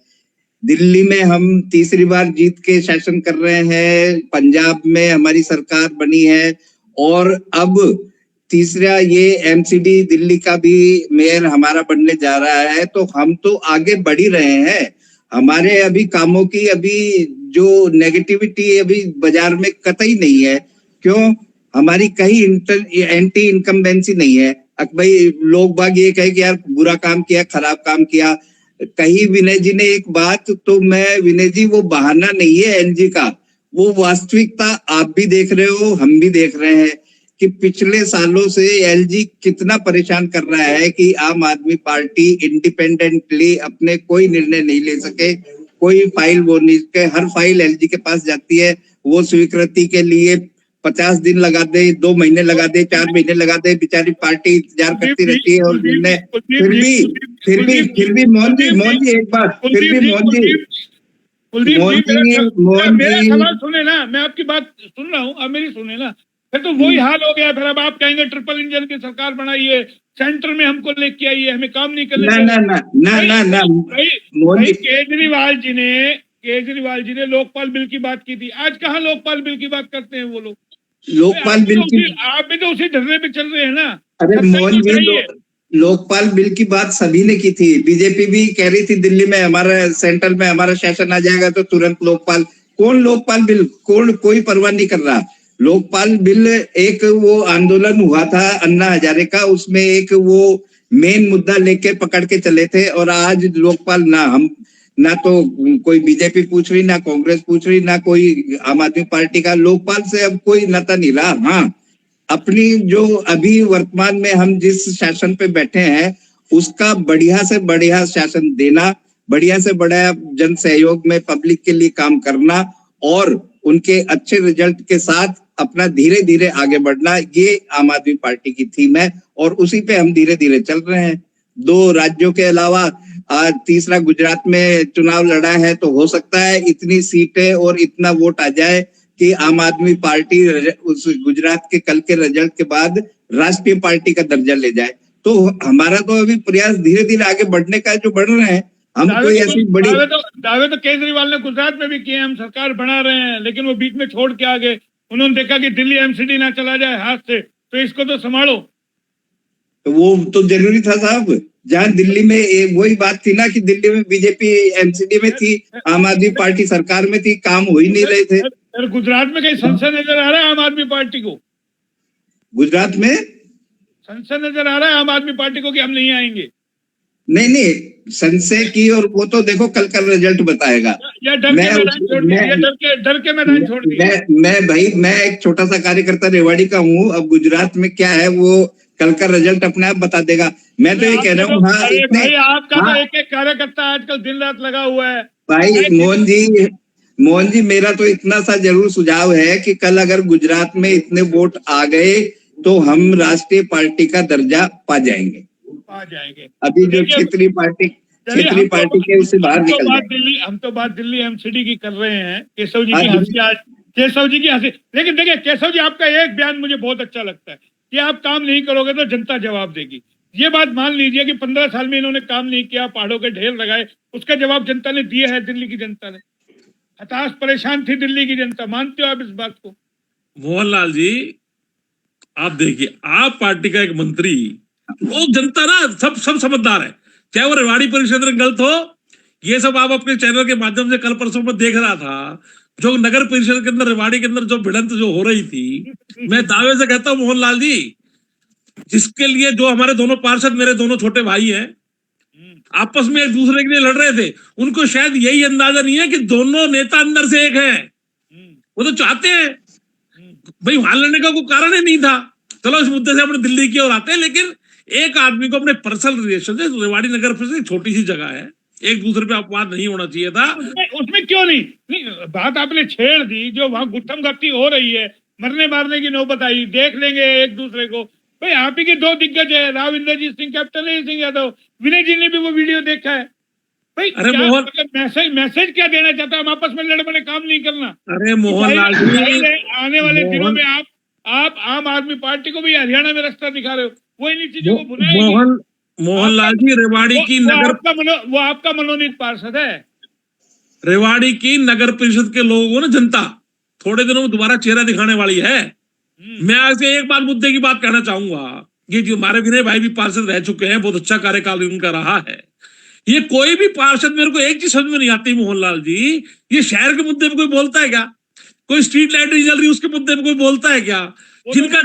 दिल्ली में हम तीसरी बार जीत के शासन कर रहे हैं, पंजाब में हमारी सरकार बनी है, और अब तीसरा ये एमसीडी दिल्ली का भी मेयर हमारा बनने जा रहा है। तो हम तो आगे बढ़ ही रहे हैं। हमारे अभी कामों की अभी जो नेगेटिविटी अभी बाजार में कतई नहीं है। क्यों? हमारी कहीं एंटी इनकम्बेंसी नहीं है। भाई लोग बाग ये कहे कि यार बुरा काम किया, खराब काम किया। कहीं विनय जी ने एक बात, तो मैं विनय जी वो बहाना नहीं है एनजी का, वो वास्तविकता आप भी देख रहे हो, हम भी देख रहे हैं कि पिछले सालों से एलजी कितना परेशान कर रहा है कि आम आदमी पार्टी इंडिपेंडेंटली अपने कोई निर्णय नहीं ले सके, कोई फाइल वो नहीं के, हर फाइल एलजी के पास जाती है, वो स्वीकृति के लिए 50 दिन लगा दे, 2 महीने लगा दे, 4 महीने लगा दे, बेचारी पार्टी इंतजार करती रहती है और निर्णय फिर भी मोहन जी एक बात, फिर भी मोहन जी मेरा सवाल सुने ना, मैं आपकी बात सुन रहा हूँ, आप मेरी सुने ना। फिर तो वही हाल हो गया। फिर अब आप कहेंगे ट्रिपल इंजन की सरकार बनाइए, सेंटर में हमको लेके आइए, हमें काम नहीं करने ना भाई केजरीवाल जी ने लोकपाल बिल की बात की थी। आज कहाँ लोकपाल बिल की बात करते हैं वो लोग? लोकपाल बिल की आप भी तो उसी धरने पे चल रहे हैं ना। अरे मोहन जी, लोकपाल बिल की बात सभी ने की थी। बीजेपी भी कह रही थी दिल्ली में हमारा, सेंट्रल में हमारा शासन आ जाएगा तो तुरंत लोकपाल। कौन लोकपाल बिल? कोई परवाह नहीं कर रहा। लोकपाल बिल एक वो आंदोलन हुआ था अन्ना हजारे का, उसमें एक वो मेन मुद्दा लेके पकड़ के चले थे, और आज लोकपाल ना तो कोई बीजेपी पूछ रही, ना कांग्रेस पूछ रही, ना कोई आम आदमी पार्टी का। लोकपाल से अब कोई नाता नहीं रहा। हाँ, अपनी जो अभी वर्तमान में हम जिस शासन पे बैठे हैं उसका बढ़िया से बढ़िया शासन देना, बढ़िया से बढ़िया जन सहयोग में पब्लिक के लिए काम करना, और उनके अच्छे रिजल्ट के साथ अपना धीरे धीरे आगे बढ़ना, ये आम आदमी पार्टी की थीम है, और उसी पे हम धीरे धीरे चल रहे हैं। 2 राज्यों के अलावा आज तीसरा गुजरात में चुनाव लड़ा है, तो हो सकता है इतनी सीटें और इतना वोट आ जाए कि आम आदमी पार्टी उस गुजरात के कल के रिजल्ट के बाद राष्ट्रीय पार्टी का दर्जा ले जाए। तो हमारा तो अभी प्रयास धीरे धीरे आगे बढ़ने का जो बढ़ रहे हैं। हम कोई ऐसी बड़ी दावे तो केजरीवाल ने गुजरात में भी किए, हम सरकार बना रहे हैं, लेकिन वो बीच में छोड़ के आ गए। उन्होंने देखा कि दिल्ली एमसीडी ना चला जाए हाथ से, तो इसको तो संभालो। तो वो तो जरूरी था साहब। जहाँ दिल्ली में वही बात थी ना कि दिल्ली में बीजेपी एमसीडी में थी, आम आदमी पार्टी सरकार में थी, काम हो ही नहीं रहे थे। गुजरात में कहीं संसद नजर आ रहा है आम आदमी पार्टी को? गुजरात में संसद नजर आ रहा है आम आदमी पार्टी को कि हम नहीं आएंगे? नहीं, संशय की, और वो तो देखो कल का रिजल्ट बताएगा। या डर के मैदान छोड़ दिए। मैं एक छोटा सा कार्यकर्ता रेवाड़ी का हूँ। अब गुजरात में क्या है वो कल का रिजल्ट अपने आप बता देगा। मैं तो ये कह रहा हूँ, हाँ भाई आपका तो एक एक कार्यकर्ता आजकल दिन रात लगा हुआ है। भाई मोहन जी मेरा तो इतना सा जरूर सुझाव है कि कल अगर गुजरात में इतने वोट आ गए तो हम राष्ट्रीय पार्टी का दर्जा पा जाएंगे। अभी जो क्षेत्रीय पार्टी के उससे बाहर निकल जाए। हम तो बात दिल्ली एमसीडी की कर रहे हैं। केशव जी की हंसी आज केशव जी की हंसी। लेकिन देखिए केशव जी, आपका एक बयान मुझे बहुत अच्छा लगता है कि आप काम नहीं करोगे तो जनता जवाब देगी। ये बात मान लीजिए कि 15 साल में इन्होंने काम नहीं किया, पहाड़ों के ढेर लगाए, उसका जवाब जनता ने दिया है। दिल्ली की जनता ने हताश परेशान थी, दिल्ली की जनता। मानते हो आप इस बात को? मोहनलाल जी, आप देखिए, आप पार्टी का एक मंत्री, वो जनता ना सब समझदार है, चाहे वो रेवाड़ी परिषद में गलत हो। ये सब आप अपने चैनल के माध्यम से कल परसों में देख रहा था, जो नगर परिषद के अंदर, रेवाड़ी के अंदर जो भिड़ंत जो हो रही थी, मैं दावे से कहता हूं मोहनलाल जी, जिसके लिए जो हमारे दोनों पार्षद, मेरे दोनों छोटे भाई हैं, आपस में एक दूसरे के लिए लड़ रहे थे, उनको शायद यही अंदाजा नहीं है कि दोनों नेता अंदर से एक हैं। वो तो चाहते हैं भाई, वहां लड़ने का कोई कारण ही नहीं था। चलो इस मुद्दे से अपने दिल्ली की ओर आते हैं, लेकिन एक आदमी को अपने पर्सनल रिलेशन से, रेवाड़ी नगर परिषद छोटी सी जगह है, एक दूसरे पे अपवाद नहीं होना चाहिए था। उसमें क्यों नहीं, बात आपने छेड़ दी। जो वहां गुत्थम गत्ती हो रही है, मरने मारने की नौबत आई, देख लेंगे एक दूसरे को। भाई आप ही के दो दिग्गज है, राव इंद्रजीत सिंह, कैप्टन सिंह यादव, विनय जी ने भी वो वीडियो देखा है। भाई अरे मोहन, मैसेज क्या देना चाहता है? हम आपस में लड़ बड़े काम नहीं करना। अरे मोहनलाल जी, आने वाले दिनों में आप आम आदमी पार्टी को भी हरियाणा में रास्ता दिखा रहे हो, वो इन चीजों को भुनाएगी। मोहनलाल जी, रेवाड़ी की नगर, वो आपका मनोनीत पार्षद है। रेवाड़ी की नगर परिषद के लोगों को ना जनता थोड़े दिनों में दोबारा चेहरा दिखाने वाली है। मैं आपसे एक बात, मुद्दे की बात कहना चाहूंगा, ये जो हमारे विनय भाई भी पार्षद रह चुके हैं, बहुत अच्छा कार्यकाल उनका रहा है। ये कोई भी पार्षद, मेरे को एक चीज समझ में नहीं आती मोहनलाल जी, ये शहर के मुद्दे पे कोई बोलता है क्या? कोई स्ट्रीट लाइट नहीं जल रही उसके मुद्दे पे कोई बोलता है क्या? जिनका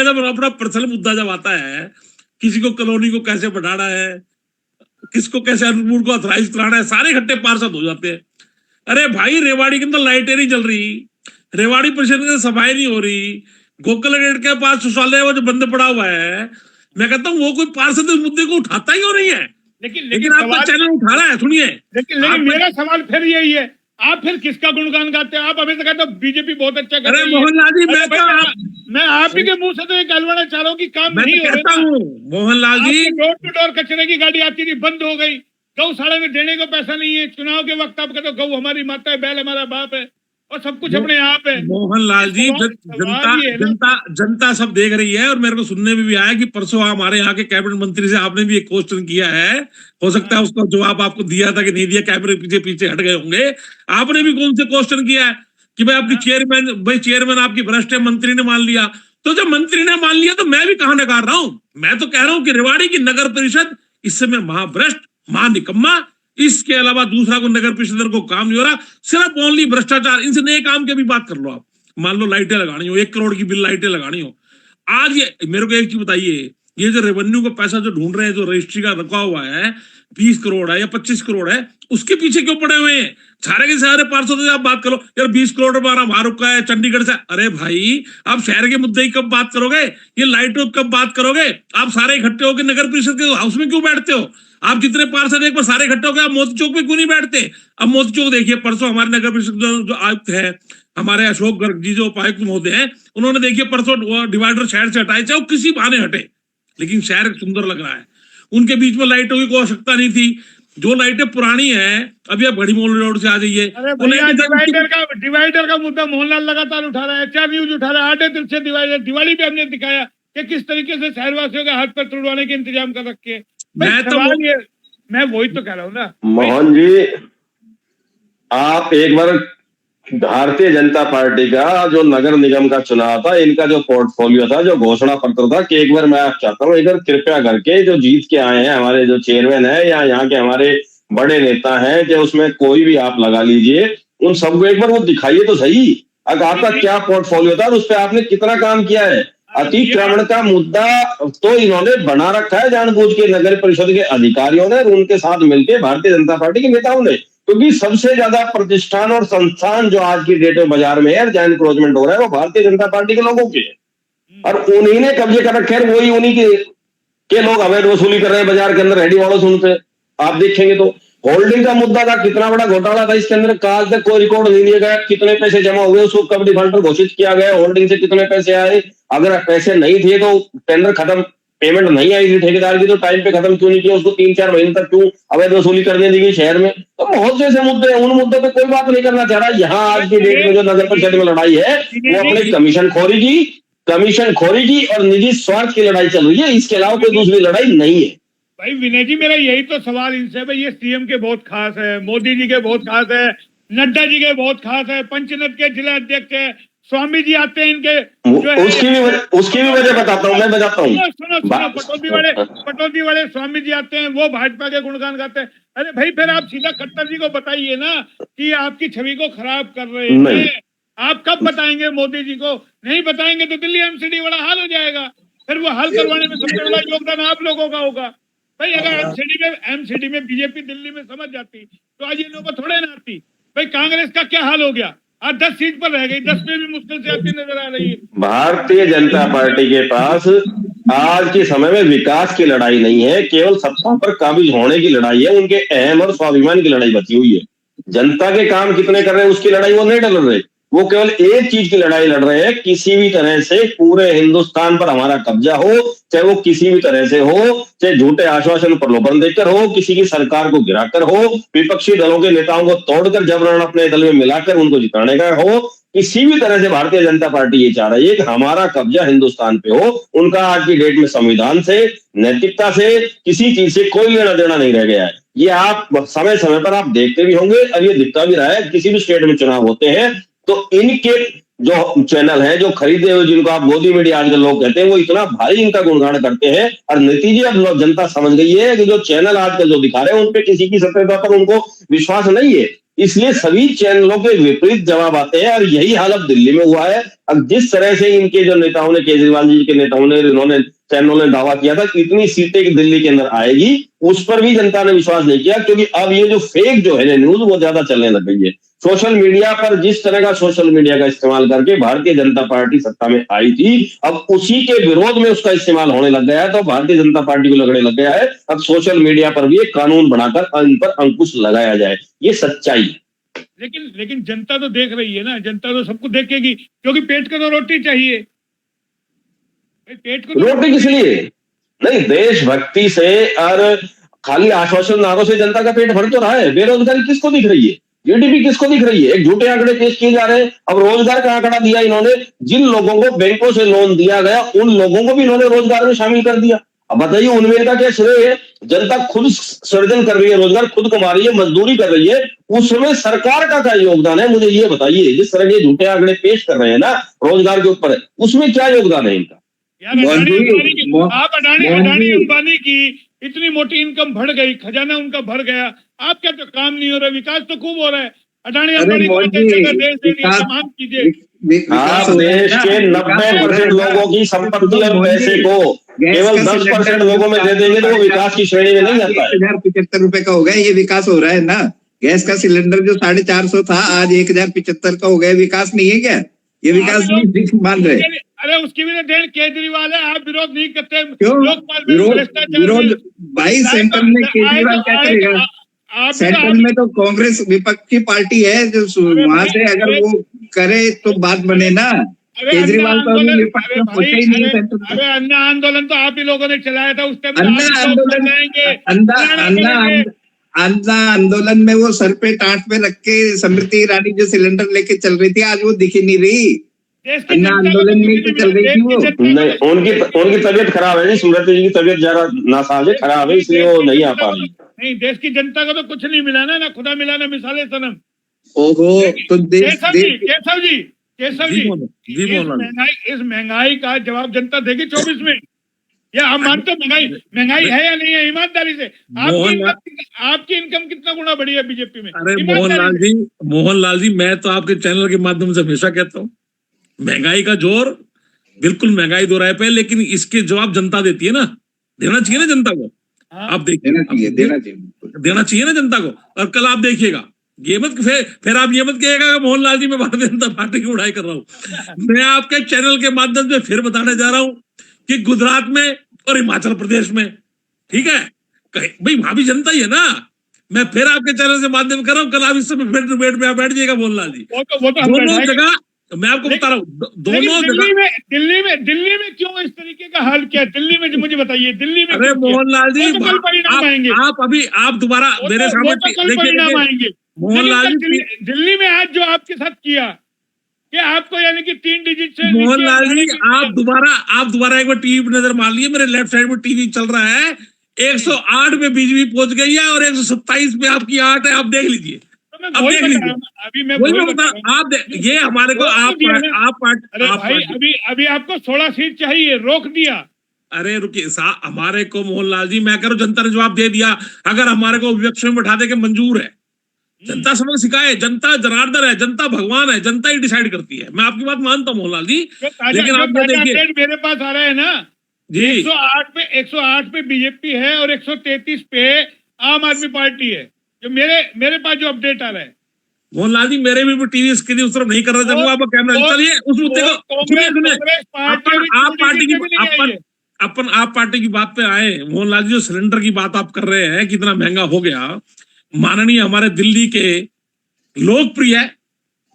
जब अपना पर्सनल मुद्दा जब आता है, किसी को कॉलोनी को कैसे बढ़ाना है, किसको कैसे अनुकूल को ऑथराइज कराना है, सारे इकट्ठे पार्षद हो जाते हैं। अरे भाई, रेवाड़ी के अंदर लाइटें नहीं जल रही, रेवाड़ी परिषद में सफाई नहीं हो रही, गोकुल गेट के पास शौचालय वो जो बंद पड़ा हुआ है, मैं कहता हूँ वो कोई पार्षद इस मुद्दे को उठाता ही हो नहीं है। लेकिन आपका चैनल उठा रहा है, सुनिए। लेकिन मेरा सवाल फिर यही है, आप फिर किसका गुणगान गाते हैं? आप हमेशा कहते हो बीजेपी बहुत अच्छा कर रही है। अरे मोहनलाल जी, मैं आप ही के मुंह से तो ये कहलवाना चाह रहा हूँ कि काम नहीं हो रहा हूँ। Mohanlal ji, door to door कचरे की गाड़ी आती थी, बंद हो गई। गौशाला में देने को पैसा नहीं है। चुनाव के वक्त आप कहते हो गौ हमारी माता है, बैल हमारा बाप है, और सब कुछ अपने आप है। मोहनलाल जी, जनता सब देख रही है, और मेरे को सुनने में भी आया कि परसों हमारे यहाँ के कैबिनेट मंत्री से आपने भी एक क्वेश्चन किया है, हो सकता है उसका जवाब आपको दिया था कि नहीं दिया, कैमरे पीछे पीछे हट गए होंगे। आपने भी कौन से क्वेश्चन किया है कि भाई आपकी चेयरमैन आपकी भ्रष्ट है, मंत्री ने मान लिया। तो जब मंत्री ने मान लिया तो मैं भी कहां नकार रहा हूं? मैं तो कह रहा हूं कि रेवाड़ी की नगर परिषद इस समय महाभ्रष्ट, महानिकम्मा, इसके अलावा दूसरा को नगर परिषद को काम नहीं हो रहा, सिर्फ ओनली भ्रष्टाचार। इनसे नए काम की भी बात कर लो आप। मान लो लाइटें लगानी हो, 1 करोड़ की बिल लाइटें लगानी हो, आज ये मेरे को एक चीज बताइए, ये जो रेवेन्यू का पैसा जो ढूंढ रहे हैं, जो रजिस्ट्री का रखा हुआ है, 20 करोड़ है या 25 करोड़ है, उसके पीछे क्यों पड़े हुए हैं? सारे के सारे पार्षदों से आप बात करो, यार 20 करोड़ हमारा वहां रुका है चंडीगढ़ से। अरे भाई, आप शहर के मुद्दे की कब बात करोगे? ये लाइटों कब बात करोगे? आप सारे इकट्ठे होकर नगर परिषद के हाउस में क्यों बैठते हो? आप जितने पार्षद एक बार सारे इकट्ठे होकर आप मोती चौक पे क्यों नहीं बैठते? अब मोती चौक देखिए, परसों हमारे नगर परिषद जो आयुक्त है, हमारे अशोक गर्ग जी जो उपायुक्त महोदय हैं, उन्होंने देखिए परसों डिवाइडर शहर से हटाए, चाहे वो किसी बहाने हटे, लेकिन शहर सुंदर लग रहा है। उनके बीच में लाइटों की कोई आवश्यकता नहीं थी। जो लाइटें पुरानी है, अभी आप घड़ीमोल रोड से आ जाइए। डिवाइडर का मुद्दा मोहनलाल लगातार उठा रहा है, HR न्यूज उठा रहा है, आधे दिल से दिवाली पे हमने दिखाया कि किस तरीके से शहरवासियों के हाथ पर तुड़वाने के इंतजाम कर रखे हैं। मैं वही तो कह रहा हूँ ना मोहन जी, आप एक बार भारतीय जनता पार्टी का जो नगर निगम का चुनाव था, इनका जो पोर्टफोलियो था, जो घोषणा पत्र था, कि एक बार मैं आप चाहता हूँ एक बार कृपया करके जो जीत के आए हैं हमारे जो चेयरमैन है या यहाँ के हमारे बड़े नेता हैं, कि उसमें कोई भी आप लगा लीजिए, उन सबको एक बार वो दिखाइए तो सही, अगर आपका क्या पोर्टफोलियो था और उस पर आपने कितना काम किया है। अतिक्रमण का मुद्दा तो इन्होंने बना रखा है जानबूझ के, नगर परिषद के अधिकारियों ने और उनके साथ मिलकर भारतीय जनता पार्टी के नेताओं ने, क्योंकि सबसे ज्यादा प्रतिष्ठान और संस्थान जो आज की डेट में बाजार में है, जहां एनक्रोचमेंट हो रहा है, वो भारतीय जनता पार्टी के लोगों के, और उन्हीं ने कब्जे कर रखे हैं। वही उन्हीं के लोग अवैध वसूली कर रहे हैं बाजार के अंदर, रेडी वालों से। उनसे आप देखेंगे तो होल्डिंग का मुद्दा था, कितना बड़ा घोटाला था इसके अंदर, आज तक कोई रिकॉर्ड नहीं लिया गया, कितने पैसे जमा हुए, उसको कब डिफॉल्टर घोषित किया गया, होल्डिंग से कितने पैसे आए, अगर पैसे नहीं थे तो टेंडर खत्म पेमेंट नहीं आई थी ठेकेदार की तो टाइम पे खत्म क्यों नहीं किया, उसको 3-4 महीने तक क्यों अवैध वसूली करने दी गई शहर में। तो बहुत से ऐसे मुद्दे हैं, उन मुद्दों पे कोई बात नहीं करना चाह रहा। यहाँ आज की डेट में जो नगर परिषद में लड़ाई है वो अपनी कमीशन खोरी की और निजी स्वार्थ की लड़ाई चल रही है, इसके अलावा कोई दूसरी लड़ाई नहीं है। भाई विनय जी, मेरा यही तो सवाल इनसे है, भाई ये सीएम के बहुत खास है, मोदी जी के बहुत खास है, नड्डा जी के बहुत खास है, पंचनद के जिला अध्यक्ष है, स्वामी जी आते हैं इनके, उसकी भी वजह बताता हूँ, मैं बताता हूँ। सुनो, पटौदी वाले स्वामी जी आते हैं, वो भाजपा के गुणगान गाते हैं। अरे भाई फिर आप सीधा खट्टर जी को बताइए ना कि आपकी छवि को खराब कर रहे हैं। आप कब बताएंगे मोदी जी को? नहीं बताएंगे तो दिल्ली एमसीडी बड़ा हाल हो जाएगा। फिर वो हाल करवाने में सबसे बड़ा योगदान आप लोगों का होगा। भाई अगर एमसीडी में बीजेपी दिल्ली में समझ जाती तो आज ये नौबत थोड़े ना आती। भाई कांग्रेस का क्या हाल हो गया, आज 10 सीट पर रह गई, 10 में भी मुश्किल से आती नजर आ रही है। भारतीय जनता पार्टी के पास आज के समय में विकास की लड़ाई नहीं है, केवल सत्ता पर काबिज होने की लड़ाई है। उनके अहम और स्वाभिमान की लड़ाई बची हुई है। जनता के काम कितने कर रहे हैं उसकी लड़ाई वो नहीं लड़ रहे, वो केवल एक चीज की लड़ाई लड़ रहे हैं, किसी भी तरह से पूरे हिंदुस्तान पर हमारा कब्जा हो, चाहे वो किसी भी तरह से हो, चाहे झूठे आश्वासन प्रलोभन देकर हो, किसी की सरकार को गिराकर हो, विपक्षी दलों के नेताओं को तोड़कर जबरन अपने दल में मिलाकर उनको जिताने का हो, किसी भी तरह से भारतीय जनता पार्टी ये चाह रही है कि हमारा कब्जा हिंदुस्तान पे हो। उनका आज की डेट में संविधान से, नैतिकता से, किसी चीज से कोई लेना देना नहीं रह गया है। ये आप समय समय पर आप देखते भी होंगे और ये दिखता भी रहा है। किसी भी स्टेट में चुनाव होते हैं तो इनके जो चैनल हैं, जो खरीदे हुए, जिनको आप मोदी मीडिया आजकल लोग कहते हैं, वो इतना भारी इनका गुणगान करते हैं और नतीजे अब जनता समझ गई है कि जो चैनल आजकल जो दिखा रहे हैं उन पे किसी की सत्यता पर उनको विश्वास नहीं है। इसलिए सभी चैनलों के विपरीत जवाब आते हैं और यही हाल अब दिल्ली में हुआ है। अब जिस तरह से इनके जो नेताओं ने, केजरीवाल जी के नेताओं ने, इन्होंने चैनलों ने दावा किया था कि इतनी सीटें दिल्ली के अंदर आएगी, उस पर भी जनता ने विश्वास नहीं किया, क्योंकि अब ये जो फेक जो है न्यूज वो ज्यादा चलने लग गई है। सोशल मीडिया पर जिस तरह का सोशल मीडिया का इस्तेमाल करके भारतीय जनता पार्टी सत्ता में आई थी, अब उसी के विरोध में उसका इस्तेमाल होने लग गया है। तो भारतीय जनता पार्टी को लगने लग गया है अब सोशल मीडिया पर भी एक कानून बनाकर इन पर अंकुश लगाया जाए। ये सच्चाई है। लेकिन जनता तो देख रही है ना, जनता तो सबको देखेगी, क्योंकि पेट को तो रोटी चाहिए। पेट को रोटी किस लिए नहीं, देशभक्ति से और खाली आश्वासन नारों से जनता का पेट भर तो रहा है। बेरोजगारी किसको दिख रही है, जीडीपी किसको दिख रही है? एक झूठे आंकड़े पेश किए जा रहे हैं। अब रोजगार का आंकड़ा दिया इन्होंने, जिन लोगों को बैंकों से लोन दिया गया उन लोगों को भी इन्होंने रोजगार में शामिल कर दिया। अब बताइए उनमें का क्या श्रेय है? जनता खुद सृजन कर रही है, रोजगार खुद कमा रही है, मजदूरी कर रही है, उसमें सरकार का क्या योगदान है? मुझे ये बताइए। जिस तरह के झूठे आंकड़े पेश कर रहे हैं ना रोजगार के ऊपर, उसमें क्या योगदान है इनका? आप अडानी अंबानी की इतनी मोटी इनकम बढ़ गई, खजाना उनका भर गया, आप क्या तो काम नहीं हो रहा, विकास तो खूब हो रहा है। अडानी अंबानी को तमाम चीजें, आप देश के 90% लोगों की संपत्ति और पैसे को केवल 10% लोगों में दे देंगे तो वो विकास की श्रेणी में नहीं आता है। 1075 का हो गया, ये विकास हो रहा है ना। गैस का सिलेंडर जो 450 था आज 1075 का हो गया, विकास नहीं है क्या? ये विकास नहीं मान रहे। अरे उसकी भी डेढ़ केजरीवाल है, आप विरोध नहीं करते? विरोध भाई सेंटर में केजरीवाल क्या करेगा? सेंटर में तो कांग्रेस विपक्षी पार्टी है, जो वहां से अगर वो करे तो बात बने ना। केजरीवाल तो विपक्ष में पहुंचे ही नहीं सेंटर में। अरे अन्ना आंदोलन तो आप ही लोगों ने चलाया था, उस टाइम अन्ना आंदोलन में वो सर पे टाट पे रख के स्मृति ईरानी जो सिलेंडर लेके चल रही थी, आज वो दिखी नहीं रही। अन्ना आंदोलन में तो चल रही थी वो। उनकी तबीयत खराब है जी, स्मृति जी की तबीयत जरा नासाज है, खराब है, इसलिए वो नहीं आ पा रही। नहीं, देश की जनता को तो कुछ नहीं मिला ना खुदा मिला ना मिसाले सनम। ओहो, तो केशव जी इस महंगाई का जवाब जनता देगी 24 में। या आप मानते महंगाई है या नहीं है? ईमानदारी से आपकी इनकम कितना गुना बढ़ी है बीजेपी में? अरे मोहनलाल जी, मैं तो आपके चैनल के माध्यम से हमेशा कहता हूँ महंगाई का जोर बिल्कुल महंगाई दो राय पे, लेकिन इसके जवाब जनता देती है ना, देना चाहिए ना जनता को। आप देखिए, देना चाहिए ना जनता को। और कल आप देखिएगा, ये मत फिर आप ये मत कहिएगा मोहनलाल जी मैं भारतीय जनता पार्टी की उड़ाई कर रहा हूँ। मैं आपके चैनल के माध्यम से फिर बताने जा रहा हूँ कि गुजरात में और हिमाचल प्रदेश में, ठीक है भाई, वहां भी जनता ही है ना। मैं फिर आपके चैनल से माध्यम कर रहा हूँ, कल आप इस समय फिर डिबेट में बैठ जाइएगा मोहनलाल जी। मैं आपको बता रहा हूँ दोनों दिल्ली में क्यों इस तरीके का हाल किया? दिल्ली में मुझे बताइए, दिल्ली में अरे मोहनलाल जी, कल परिणाम आएंगे। आप दोबारा मेरे सामने परिणाम आएंगे मोहनलाल जी। दिल्ली में आज जो आपके साथ किया कि आपको यानी कि 3 डिजिट से मोहनलाल जी, आप दोबारा एक बार टीवी पर नजर मार लिए, मेरे लेफ्ट साइड में टीवी चल रहा है, 108 पे बीजेपी पहुंच गई है और 127 पे आपकी 8 है। आप देख लीजिए, अब देख लीजिए। अभी मैं बता, आप ये हमारे को अभी आपको 16 सीट चाहिए, रोक दिया। अरे रुकिए साहब, हमारे को मोहनलाल जी, मैं कह रहा हूं जनता ने जवाब दे दिया। अगर हमारे को विपक्ष में बैठा दे के मंजूर है, जनता समझ सिखाए, जनता जनार्दन है, जनता भगवान है, जनता ही डिसाइड करती है। मैं आपकी बात मानता हूँ मोहनलाल जी, लेकिन आप देखिए मेरे पास आ रहे हैं ना जी, 108 पे बीजेपी है और 133 पे आम आदमी पार्टी है, जो मेरे पास जो अपडेट आ रहा है। मोहनलाल जी, मेरे भी टीवी स्क्रीन उस तरफ नहीं कर रहे थे, आप कैमरा चलिए उस मुद्दे को आप पार्टी की बात पे आए। मोहनलाल जी, जो सिलेंडर की बात आप कर रहे हैं, कितना महंगा हो गया, माननीय हमारे दिल्ली के लोकप्रिय,